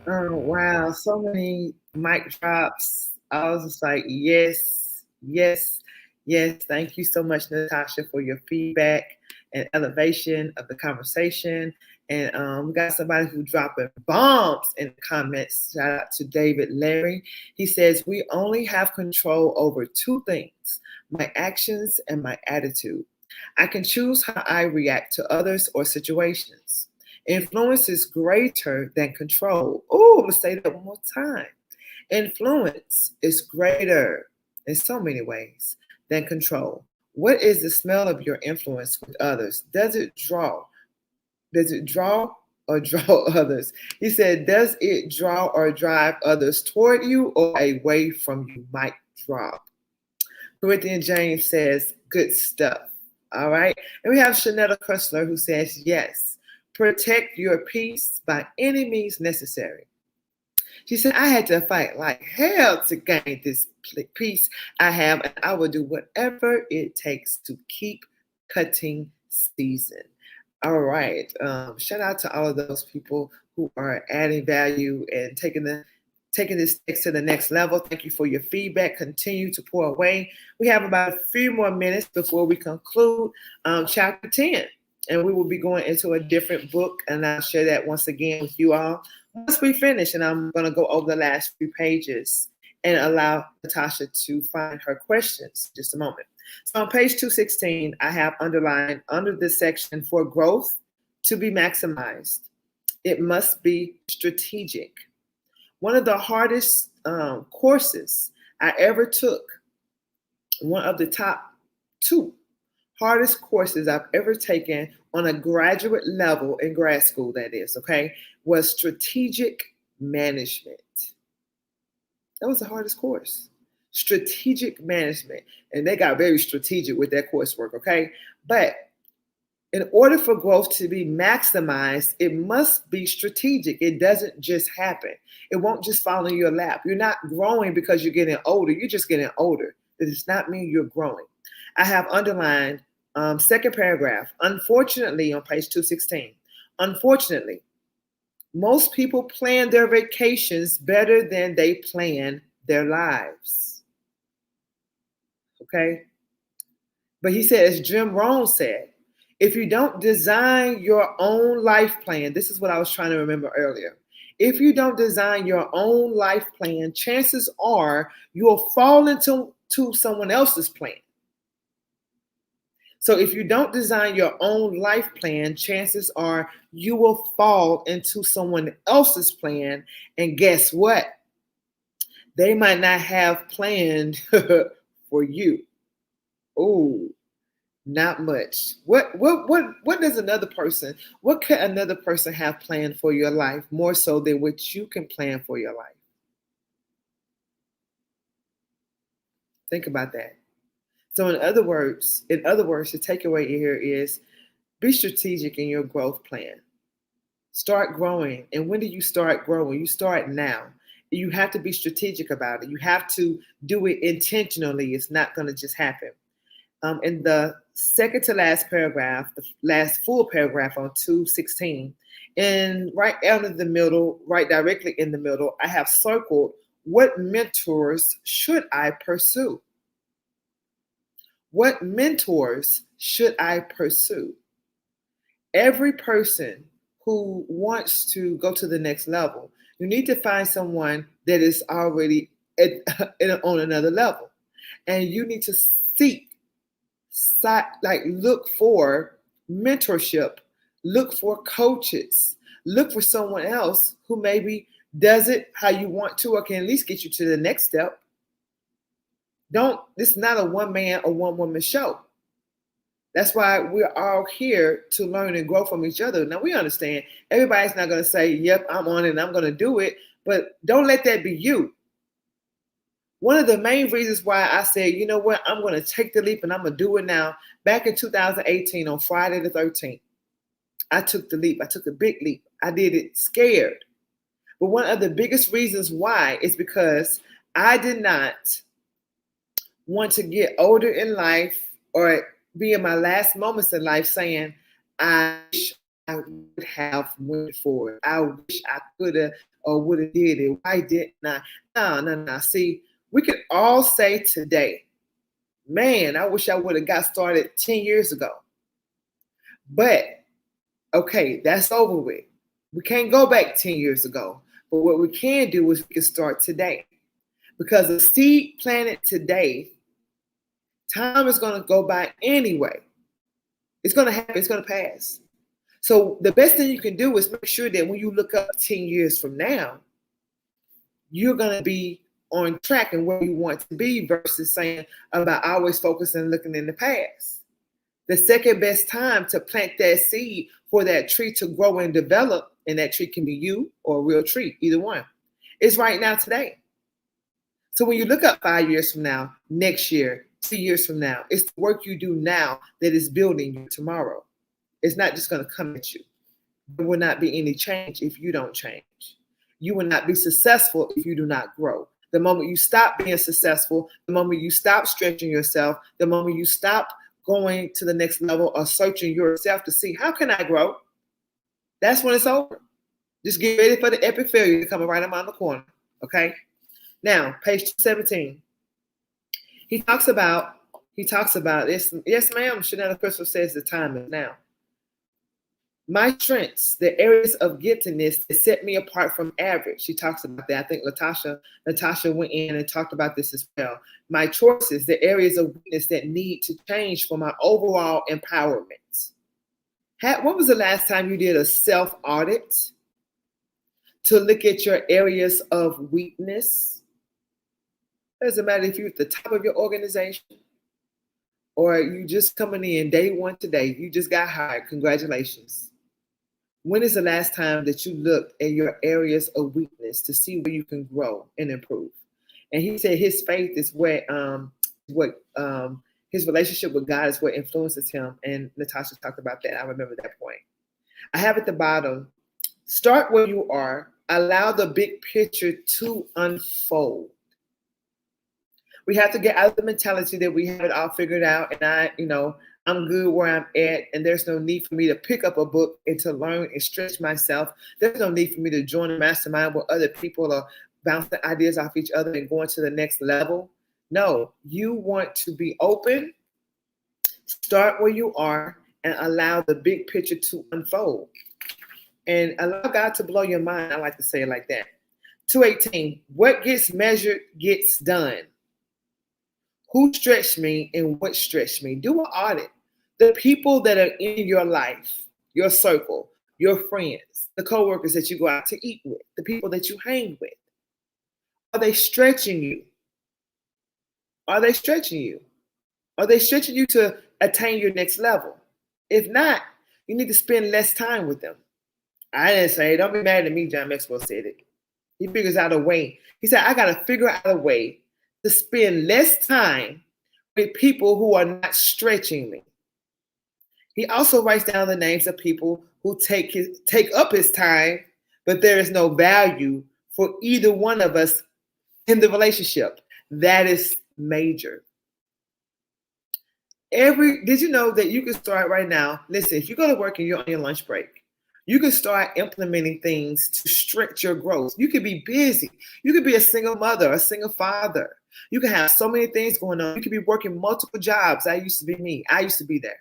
Oh, wow. So many mic drops. I was just like, yes, yes, yes. Thank you so much, Natasha, for your feedback and elevation of the conversation. And we got somebody who dropping bombs in the comments. Shout out to David Larry. He says, we only have control over 2 things, my actions and my attitude. I can choose how I react to others or situations. Influence is greater than control. Oh, I'm going to say that one more time. Influence is greater in so many ways than control. What is the smell of your influence with others? Does it draw? Does it draw or draw others? He said, does it draw or drive others toward you or away from you? Mic drop. Corinthian James says, good stuff. All right. And we have Shanetta Kussler who says, yes, protect your peace by any means necessary. She said, I had to fight like hell to gain this peace I have, and I will do whatever it takes to keep cutting season. All right. Shout out to all of those people who are adding value and taking this text to the next level. Thank you for your feedback. Continue to pour away. We have about a few more minutes before we conclude chapter 10. And we will be going into a different book. And I'll share that once again with you all once we finish. And I'm going to go over the last few pages and allow Natasha to find her questions in just a moment. So on page 216, I have underlined under this section, for growth to be maximized, it must be strategic. One of the hardest courses I ever took, one of the top 2 hardest courses I've ever taken on a graduate level in grad school, that is, okay, was strategic management. That was the hardest course, strategic management. And they got very strategic with their coursework, okay? But in order for growth to be maximized, it must be strategic. It doesn't just happen. It won't just fall in your lap. You're not growing because you're getting older. You're just getting older. It does not mean you're growing. I have underlined second paragraph. Unfortunately, on page 216, unfortunately, most people plan their vacations better than they plan their lives. Okay? But he said, as Jim Rohn said, if you don't design your own life plan, this is what I was trying to remember earlier. If you don't design your own life plan, chances are you'll fall into someone else's plan. So if you don't design your own life plan, chances are you will fall into someone else's plan. And guess what? They might not have planned for you. Oh, not much. What does another person, what could another person have planned for your life more so than what you can plan for your life? Think about that. So in other words, the takeaway here is be strategic in your growth plan. Start growing. And when do you start growing? You start now. You have to be strategic about it. You have to do it intentionally. It's not going to just happen. In the second to last paragraph, the last full paragraph on 216, and right out of the middle, right directly in the middle, I have circled, what mentors should I pursue? What mentors should I pursue? Every person who wants to go to the next level, you need to find someone that is already on another level. And you need to look for mentorship, look for coaches, look for someone else who maybe does it how you want to, or can at least get you to the next step. This is not a one man or one woman show. That's why we're all here to learn and grow from each other. Now we understand everybody's not going to say, yep, I'm on it and I'm going to do it, but don't let that be you. One of the main reasons why I said, you know what, I'm going to take the leap and I'm going to do it now. Back in 2018 on Friday the 13th, I took the leap. I took a big leap. I did it scared. But one of the biggest reasons why is because I did not want to get older in life or be in my last moments in life saying, I wish I would have went for it. I wish I could have or would have did it. Why didn't I? No. See, we could all say today, man, I wish I would have got started 10 years ago. But, okay, that's over with. We can't go back 10 years ago. But what we can do is we can start today. Because a seed planted today, time is going to go by anyway. It's going to happen. It's going to pass. So the best thing you can do is make sure that when you look up 10 years from now, you're going to be on track and where you want to be versus saying about always focusing and looking in the past. The second best time to plant that seed for that tree to grow and develop, and that tree can be you or a real tree, either one, is right now today. So when you look up 5 years from now, next year, 2 years from now, it's the work you do now that is building you tomorrow. It's not just going to come at you. There will not be any change if you don't change. You will not be successful if you do not grow. The moment you stop being successful, the moment you stop stretching yourself, the moment you stop going to the next level or searching yourself to see how can I grow, that's when it's over. Just get ready for the epic failure coming right around the corner. Okay. Now, page 217. He talks about this. Yes, ma'am. Chanel Crystal says the time is now. My strengths, the areas of giftedness that set me apart from average. She talks about that. I think Natasha went in and talked about this as well. My choices, the areas of weakness that need to change for my overall empowerment. When was the last time you did a self-audit to look at your areas of weakness? Doesn't matter if you're at the top of your organization or you just coming in day one today, you just got hired. Congratulations. When is the last time that you looked at your areas of weakness to see where you can grow and improve? And he said his faith is what his relationship with God is what influences him. And Natasha talked about that. I remember that point. I have at the bottom, start where you are, allow the big picture to unfold. We have to get out of the mentality that we have it all figured out and I'm good where I'm at, and there's no need for me to pick up a book and to learn and stretch myself. There's no need for me to join a mastermind where other people are bouncing ideas off each other and going to the next level. No, you want to be open, start where you are, and allow the big picture to unfold. And allow God to blow your mind. I like to say it like that. 218, what gets measured gets done. Who stretched me and what stretched me? Do an audit. The people that are in your life, your circle, your friends, the coworkers that you go out to eat with, the people that you hang with, are they stretching you? Are they stretching you? Are they stretching you to attain your next level? If not, you need to spend less time with them. I didn't say it. Don't be mad at me. John Maxwell said it. He figures out a way. He said, I got to figure out a way to spend less time with people who are not stretching me. He also writes down the names of people who take up his time, but there is no value for either one of us in the relationship. That is major. Did you know that you can start right now? Listen, if you go to work and you're on your lunch break, you can start implementing things to stretch your growth. You could be busy. You could be a single mother, a single father. You can have so many things going on. You could be working multiple jobs. That used to be me. I used to be there.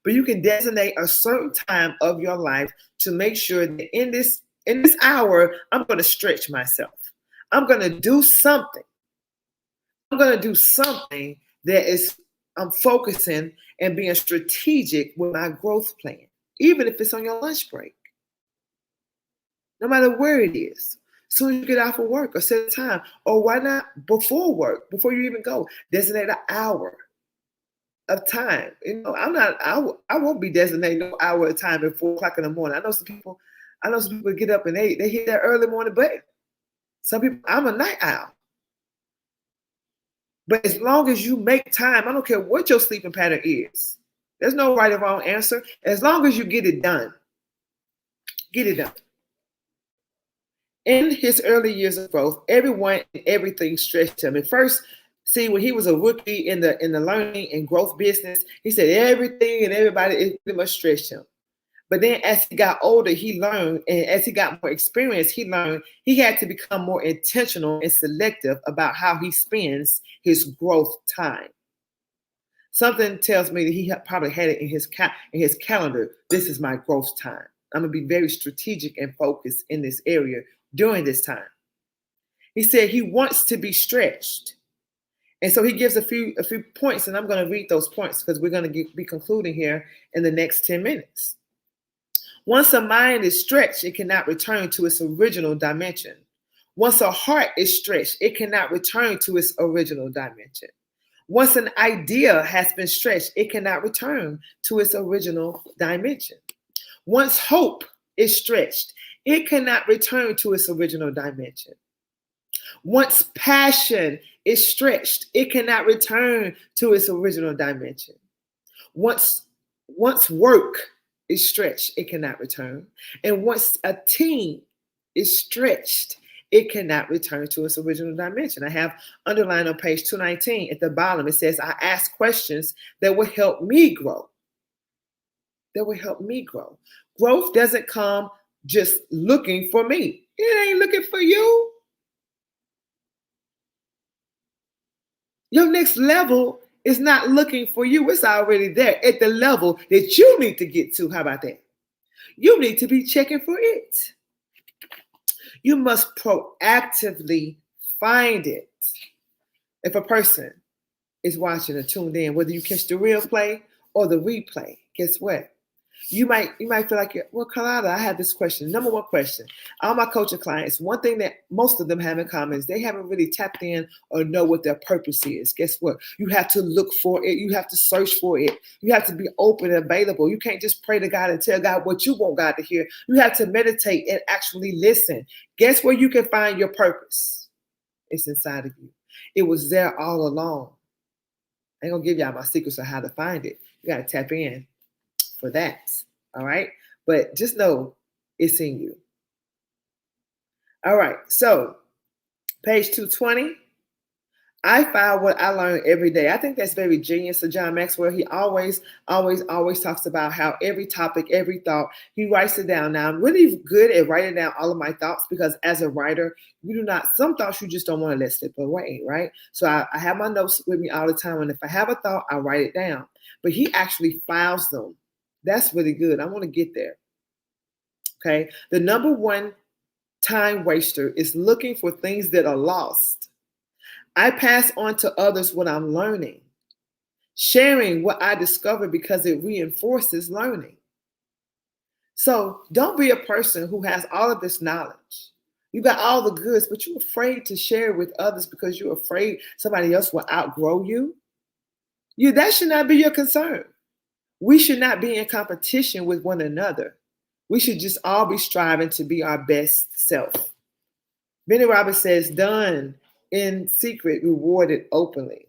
But you can designate a certain time of your life to make sure that in this hour, I'm going to stretch myself. I'm going to do something. I'm going to do something that is, I'm focusing and being strategic with my growth plan, even if it's on your lunch break. No matter where it is. As soon as you get off of work, or set a time, or why not before work, before you even go, designate an hour of time. I won't be designating no hour of time at 4:00 in the morning. I know some people get up and they hit that early morning button. Some people, I'm a night owl. But as long as you make time, I don't care what your sleeping pattern is. There's no right or wrong answer. As long as you get it done, get it done. In his early years of growth, everyone and everything stretched him. At first, see, when he was a rookie in the learning and growth business, he said everything and everybody, it pretty much stretched him. But then as he got older, he learned, and as he got more experience, he learned he had to become more intentional and selective about how he spends his growth time. Something tells me that he probably had it in his calendar. This is my growth time. I'm going to be very strategic and focused in this area during this time. He said he wants to be stretched. And so he gives a few points, and I'm going to read those points because we're going to be concluding here in the next 10 minutes. Once a mind is stretched, it cannot return to its original dimension. Once a heart is stretched, it cannot return to its original dimension. Once an idea has been stretched, it cannot return to its original dimension. Once hope is stretched, it cannot return to its original dimension. Once passion is stretched, it cannot return to its original dimension. Once work is stretched, it cannot return. And once a team is stretched, it cannot return to its original dimension. I have underlined on page 219 at the bottom, it says, I ask questions that will help me grow. That will help me grow. Growth doesn't come just looking for me. It ain't looking for you. Your next level is not looking for you. It's already there at the level that you need to get to. How about that? You need to be checking for it. You must proactively find it. If a person is watching or tuned in, whether you catch the real play or the replay, guess what? You might feel like, well, Carlotta, I have this question. Number one question. All my coaching clients, one thing that most of them have in common is they haven't really tapped in or know what their purpose is. Guess what? You have to look for it. You have to search for it. You have to be open and available. You can't just pray to God and tell God what you want God to hear. You have to meditate and actually listen. Guess where you can find your purpose? It's inside of you. It was there all along. I ain't gonna give y'all my secrets on how to find it. You gotta tap in for that. All right. But just know it's in you. All right. So page 220, I found what I learned every day. I think that's very genius of John Maxwell. He always talks about how every topic, every thought, he writes it down. Now, I'm really good at writing down all of my thoughts because as a writer, some thoughts you just don't want to let slip away, right? So I have my notes with me all the time. And if I have a thought, I write it down. But he actually files them. That's really good. I want to get there. Okay. The number one time waster is looking for things that are lost. I pass on to others what I'm learning, sharing what I discover because it reinforces learning. So don't be a person who has all of this knowledge. You got all the goods, but you're afraid to share with others because you're afraid somebody else will outgrow you. That should not be your concern. We should not be in competition with one another. We should just all be striving to be our best self. Benny Roberts says, done in secret, rewarded openly.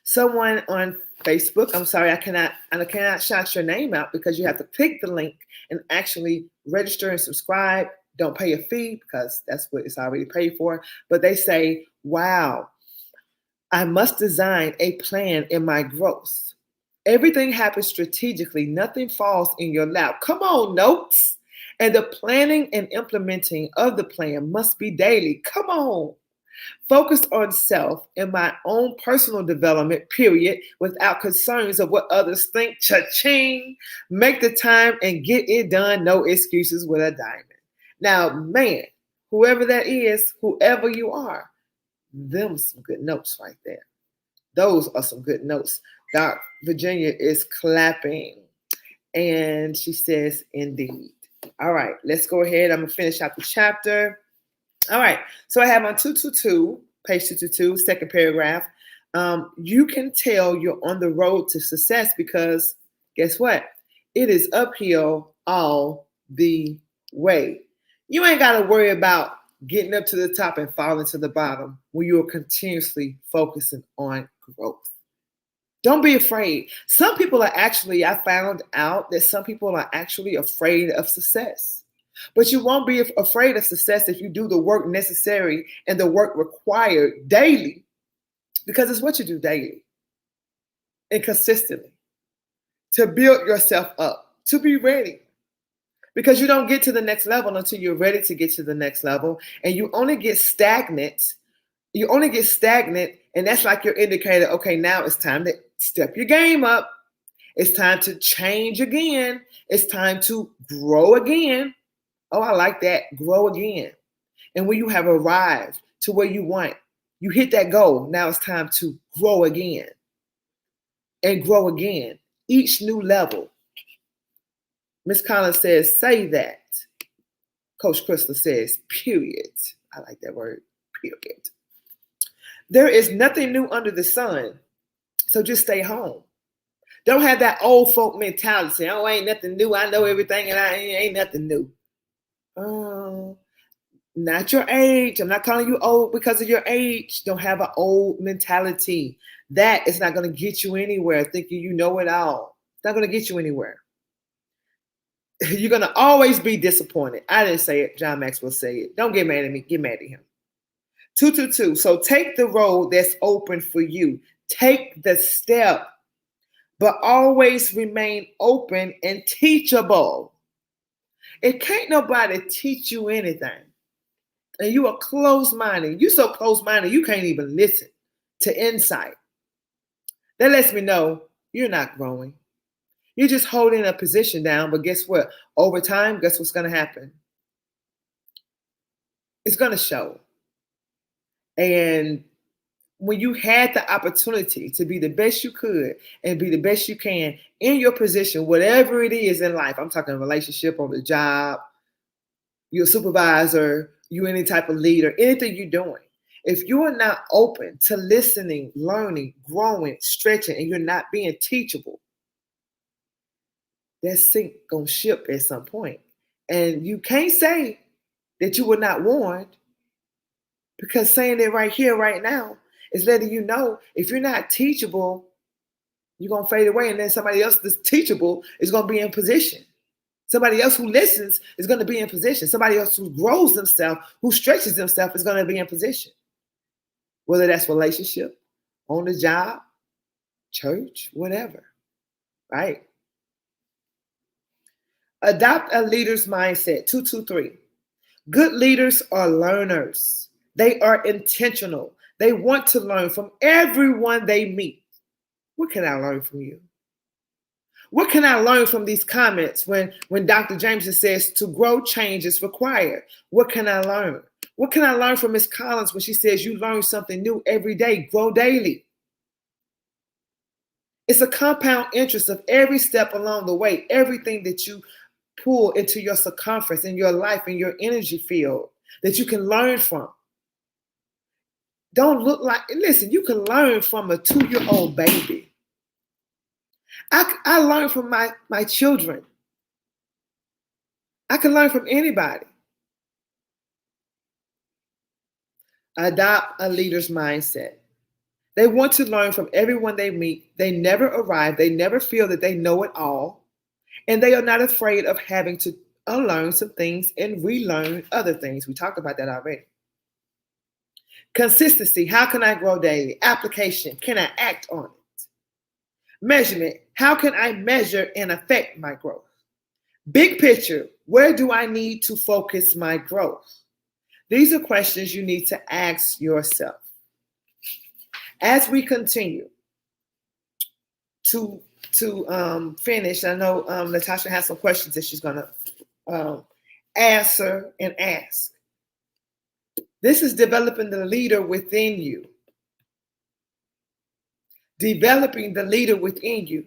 Someone on Facebook, I'm sorry, I cannot shout your name out because you have to click the link and actually register and subscribe. Don't pay a fee because that's what it's already paid for. But they say, wow, I must design a plan in my growth. Everything happens strategically. Nothing falls in your lap. Come on, notes. And the planning and implementing of the plan must be daily. Come on. Focused on self and my own personal development, period, without concerns of what others think. Cha-ching. Make the time and get it done. No excuses with a diamond. Now, man, whoever that is, whoever you are, them some good notes right there. Those are some good notes. Doc Virginia is clapping. And she says, indeed. All right, let's go ahead. I'm going to finish out the chapter. All right, so I have on 222, page 222, second paragraph. You can tell you're on the road to success because guess what? It is uphill all the way. You ain't got to worry about getting up to the top and falling to the bottom when you're continuously focusing on growth. Don't be afraid. Some people are actually, I found out that some people are actually afraid of success. But you won't be afraid of success if you do the work necessary and the work required daily, because it's what you do daily and consistently to build yourself up, to be ready. Because you don't get to the next level until you're ready to get to the next level. And you only get stagnant. And that's like your indicator. Okay, now it's time to step your game up. It's time to change again. It's time to grow again. Oh, I like that. Grow again. And when you have arrived to where you want, you hit that goal. Now it's time to grow again and grow again. Each new level. Miss Collins says, say that. Coach Crystal says, period. I like that word, period. There is nothing new under the sun. So just stay home. Don't have that old folk mentality. Oh, ain't nothing new. I know everything and I ain't nothing new. Oh, not your age. I'm not calling you old because of your age. Don't have an old mentality. That is not going to get you anywhere thinking you know it all. It's not going to get you anywhere. You're going to always be disappointed. I didn't say it. John Maxwell said it. Don't get mad at me. Get mad at him. 222. So take the road that's open for you. Take the step, but always remain open and teachable. It can't nobody teach you anything. And you are closed-minded. You so closed-minded, you can't even listen to insight. That lets me know you're not growing. You're just holding a position down, but guess what? Over time, guess what's going to happen? It's going to show. And when you had the opportunity to be the best you could and be the best you can in your position, whatever it is in life, I'm talking relationship, on the job, you're a supervisor, you any type of leader, anything you're doing. If you are not open to listening, learning, growing, stretching, and you're not being teachable, that sink gonna ship at some point. And you can't say that you were not warned, because saying it right here, right now, is letting you know if you're not teachable, you're going to fade away. And then somebody else that's teachable is going to be in position. Somebody else who listens is going to be in position. Somebody else who grows themselves, who stretches themselves is going to be in position. Whether that's relationship, on the job, church, whatever, right? Adopt a leader's mindset. 223. Good leaders are learners. They are intentional. They want to learn from everyone they meet. What can I learn from you? What can I learn from these comments when Dr. Jameson says to grow, change is required? What can I learn? What can I learn from Miss Collins when she says you learn something new every day, grow daily? It's a compound interest of every step along the way, everything that you pull into your circumference in your life, in your energy field that you can learn from. Don't look like, listen, you can learn from a 2-year-old baby. I learn from my children. I can learn from anybody. Adopt a leader's mindset. They want to learn from everyone they meet. They never arrive. They never feel that they know it all. And they are not afraid of having to unlearn some things and relearn other things. We talked about that already. Consistency. How can I grow daily? Application. Can I act on it? Measurement. How can I measure and affect my growth? Big picture. Where do I need to focus my growth? These are questions you need to ask yourself. As we continue to finish, I know Natasha has some questions that she's going to answer and ask. This is developing the leader within you. Developing the leader within you.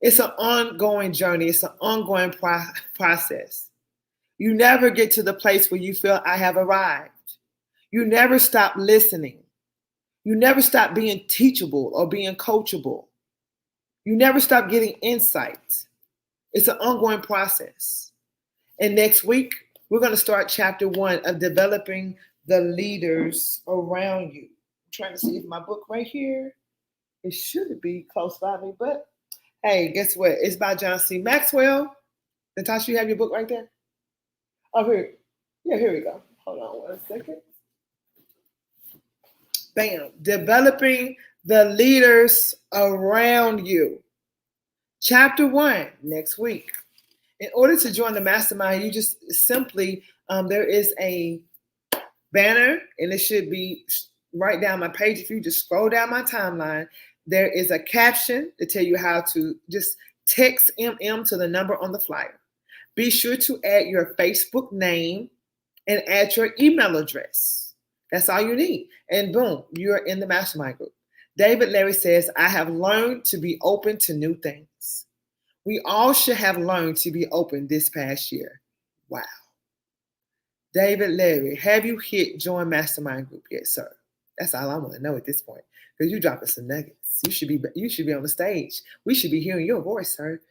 It's an ongoing journey. It's an ongoing process. You never get to the place where you feel I have arrived. You never stop listening. You never stop being teachable or being coachable. You never stop getting insight. It's an ongoing process. And next week, we're going to start chapter 1 of developing the leaders around you. I'm trying to see if my book right here, it should be close by me, but hey, guess what? It's by John C Maxwell. Natasha, you have your book right there? Oh, here. Yeah, here we go. Hold on 1 second. Bam. Developing the leaders around you. Chapter 1, next week. In order to join the mastermind, you just simply, there is a banner, and it should be right down my page. If you just scroll down my timeline, there is a caption to tell you how to just text MM to the number on the flyer. Be sure to add your Facebook name and add your email address. That's all you need. And boom, you're in the mastermind group. David Larry says, I have learned to be open to new things. We all should have learned to be open this past year. Wow. David Larry, have you hit join mastermind group yet, sir? That's all I want to know at this point. Because you're dropping some nuggets. You should be on the stage. We should be hearing your voice, sir.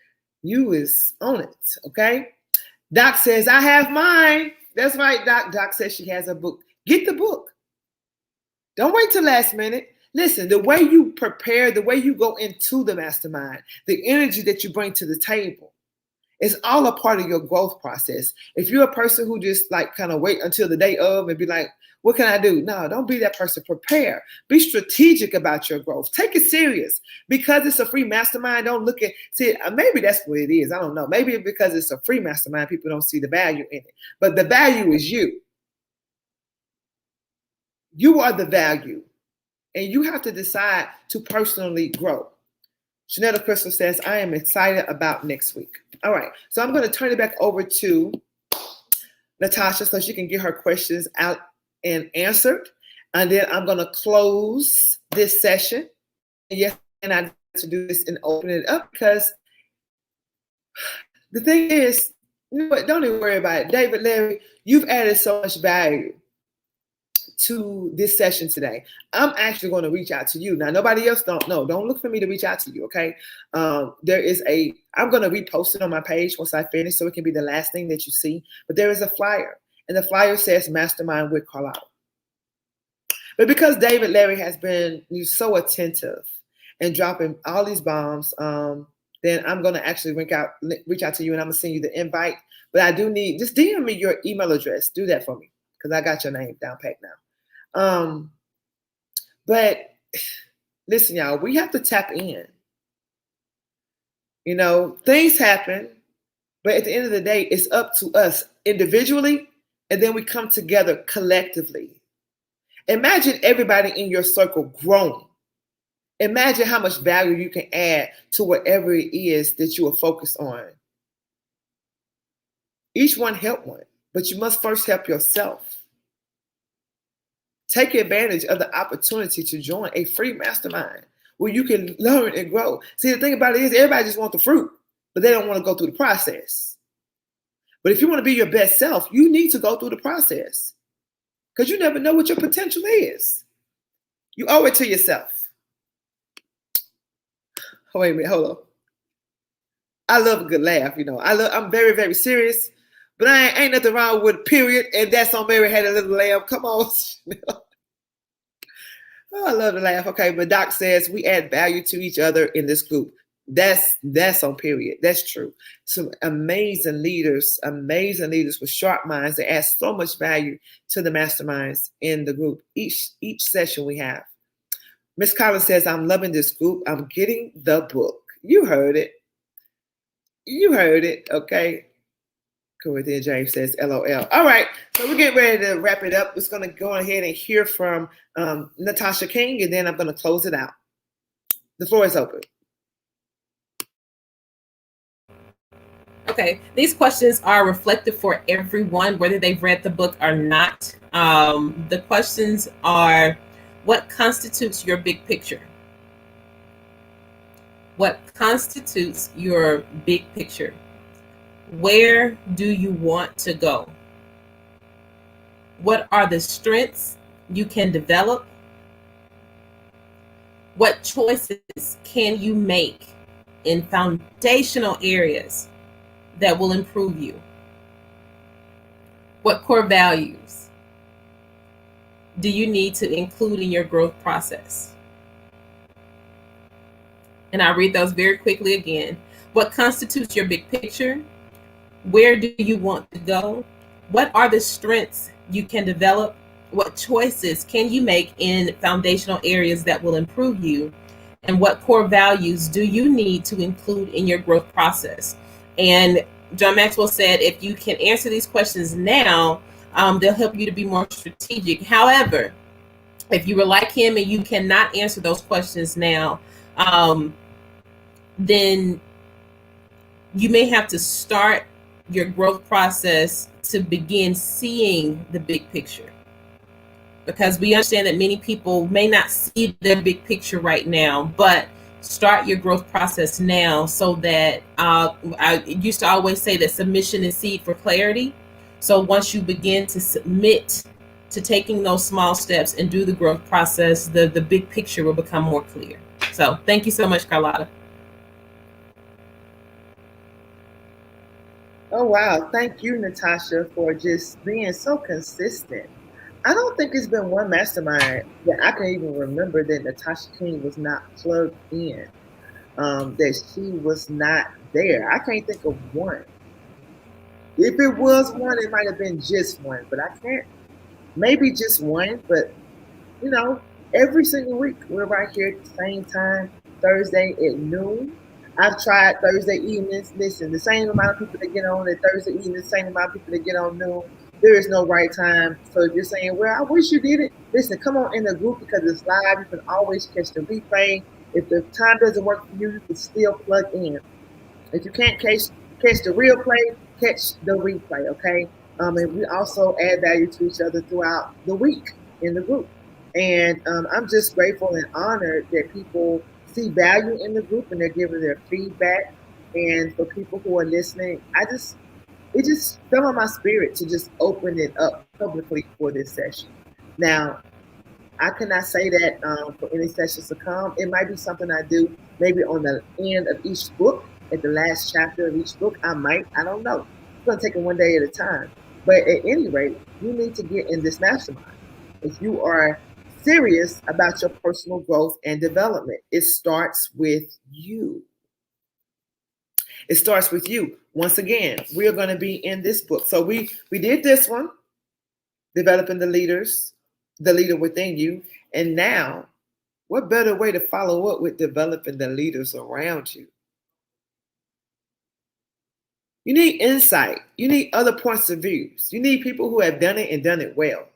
You is on it, okay? Doc says, I have mine. That's right, Doc. Doc says she has a book. Get the book. Don't wait till last minute. Listen, the way you prepare, the way you go into the mastermind, the energy that you bring to the table, it's all a part of your growth process. If you're a person who just like kind of wait until the day of and be like, what can I do? No, don't be that person. Prepare. Be strategic about your growth. Take it serious. Because it's a free mastermind, don't look at, see, maybe that's what it is. I don't know. Maybe because it's a free mastermind, people don't see the value in it. But the value is you. You are the value. And you have to decide to personally grow. Shanetta Crystal says, I am excited about next week. All right. So I'm going to turn it back over to Natasha so she can get her questions out and answered. And then I'm going to close this session. And yes, and I need to do this and open it up because the thing is, you know what, don't even worry about it. David Larry, you've added so much value to this session today. I'm actually going to reach out to you. Now, nobody else don't know. Don't look for me to reach out to you, okay? I'm going to repost it on my page once I finish so it can be the last thing that you see. But there is a flyer, and the flyer says Mastermind with Carlisle. But because David Larry has been so attentive and dropping all these bombs, then I'm going to actually reach out to you, and I'm going to send you the invite. But I do need, just DM me your email address. Do that for me because I got your name down pat now. But listen, y'all, we have to tap in. You know, things happen, but at the end of the day, it's up to us individually, and then we come together collectively. Imagine everybody in your circle growing. Imagine how much value you can add to whatever it is that you are focused on. Each one help one, but you must first help yourself. Take advantage of the opportunity to join a free mastermind where you can learn and grow. See, the thing about it is everybody just wants the fruit, but they don't want to go through the process. But if you want to be your best self, you need to go through the process because you never know what your potential is. You owe it to yourself. Oh, wait a minute, hold on. I love a good laugh, you know. I'm very, very serious, but ain't nothing wrong with period. And that's on Mary had a little laugh. Come on. Oh, I love to laugh. Okay, but Doc says we add value to each other in this group. That's on period. That's true. Some amazing leaders with sharp minds that add so much value to the masterminds in the group. Each session we have. Miss Collins says, I'm loving this group. I'm getting the book. You heard it. Okay. Corinthian James says, LOL. All right, so we're getting ready to wrap it up. We're going to go ahead and hear from Natasha King, and then I'm going to close it out. The floor is open. Okay, these questions are reflective for everyone, whether they've read the book or not. The questions are, what constitutes your big picture? What constitutes your big picture? Where do you want to go? What are the strengths you can develop? What choices can you make in foundational areas that will improve you? What core values do you need to include in your growth process? And I'll read those very quickly again. What constitutes your big picture? Where do you want to go? What are the strengths you can develop? What choices can you make in foundational areas that will improve you? And what core values do you need to include in your growth process? And John Maxwell said, if you can answer these questions now, they'll help you to be more strategic. However, if you were like him and you cannot answer those questions now, then you may have to start your growth process to begin seeing the big picture. Because we understand that many people may not see their big picture right now, but start your growth process now so that I used to always say that submission is seed for clarity. So once you begin to submit to taking those small steps and do the growth process, the big picture will become more clear. So thank you so much, Carlotta. Oh, wow. Thank you, Natasha, for just being so consistent. I don't think it's been one mastermind that I can even remember that Natasha King was not plugged in, that she was not there. I can't think of one. If it was one, it might have been just one, but I can't. Maybe just one, but you know, every single week we're right here at the same time, Thursday at noon. I've tried Thursday evenings. Listen, the same amount of people that get on at Thursday evening, the same amount of people that get on noon. There is no right time. So if you're saying, well, I wish you did it, listen, come on in the group because it's live. You can always catch the replay. If the time doesn't work for you, you can still plug in. If you can't catch the real play, catch the replay, okay? And we also add value to each other throughout the week in the group. And I'm just grateful and honored that people see value in the group and they're giving their feedback. And for people who are listening, it just fell on my spirit to just open it up publicly for this session. Now, I cannot say that for any sessions to come. It might be something I do maybe on the end of each book, at the last chapter of each book. I don't know. It's going to take it one day at a time. But at any rate, you need to get in this mastermind. If you are serious about your personal growth and development, it starts with you. It starts with you. Once again, we are going to be in this book. So we did this one, developing the leader within you. And now, what better way to follow up with developing the leaders around you? You need insight. You need other points of views. You need people who have done it and done it well.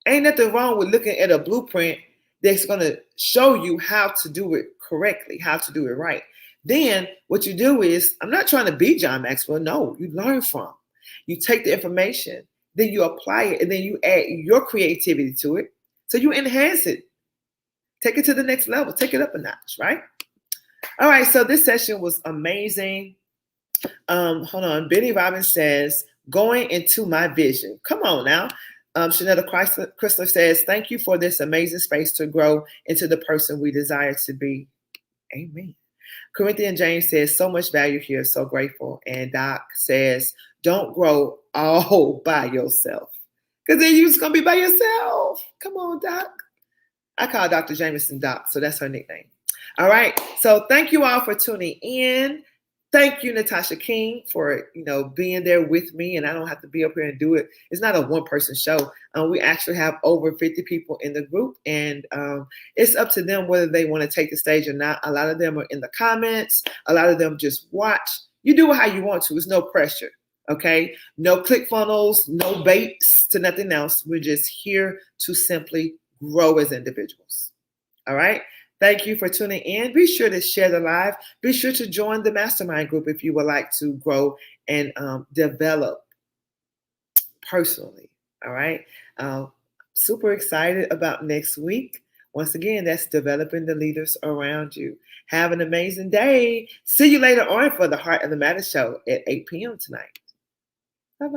Ain't nothing wrong with looking at a blueprint that's going to show you how to do it correctly, how to do it right. Then what you do is, I'm not trying to be John Maxwell. No, you learn from. You take the information, then you apply it, and then you add your creativity to it. So you enhance it. Take it to the next level. Take it up a notch, right? All right, so this session was amazing. Hold on. Benny Robbins says, going into my vision. Come on now. Shanetta Chrysler says, thank you for this amazing space to grow into the person we desire to be. Amen. Corinthian James says, so much value here. So grateful. And Doc says, don't grow all by yourself. Because then you're just going to be by yourself. Come on, Doc. I call Dr. Jameson Doc, so that's her nickname. All right. So thank you all for tuning in. Thank you, Natasha King, for being there with me, and I don't have to be up here and do it. It's not a one-person show. We actually have over 50 people in the group, and it's up to them whether they want to take the stage or not. A lot of them are in the comments. A lot of them just watch. You do it how you want to. It's no pressure, Okay, no click funnels, no baits to nothing else. We're just here to simply grow as individuals. All right. Thank you for tuning in. Be sure to share the live. Be sure to join the mastermind group if you would like to grow and develop personally. All right. Super excited about next week. Once again, that's developing the leaders around you. Have an amazing day. See you later on for the Heart of the Matter show at 8 p.m. tonight.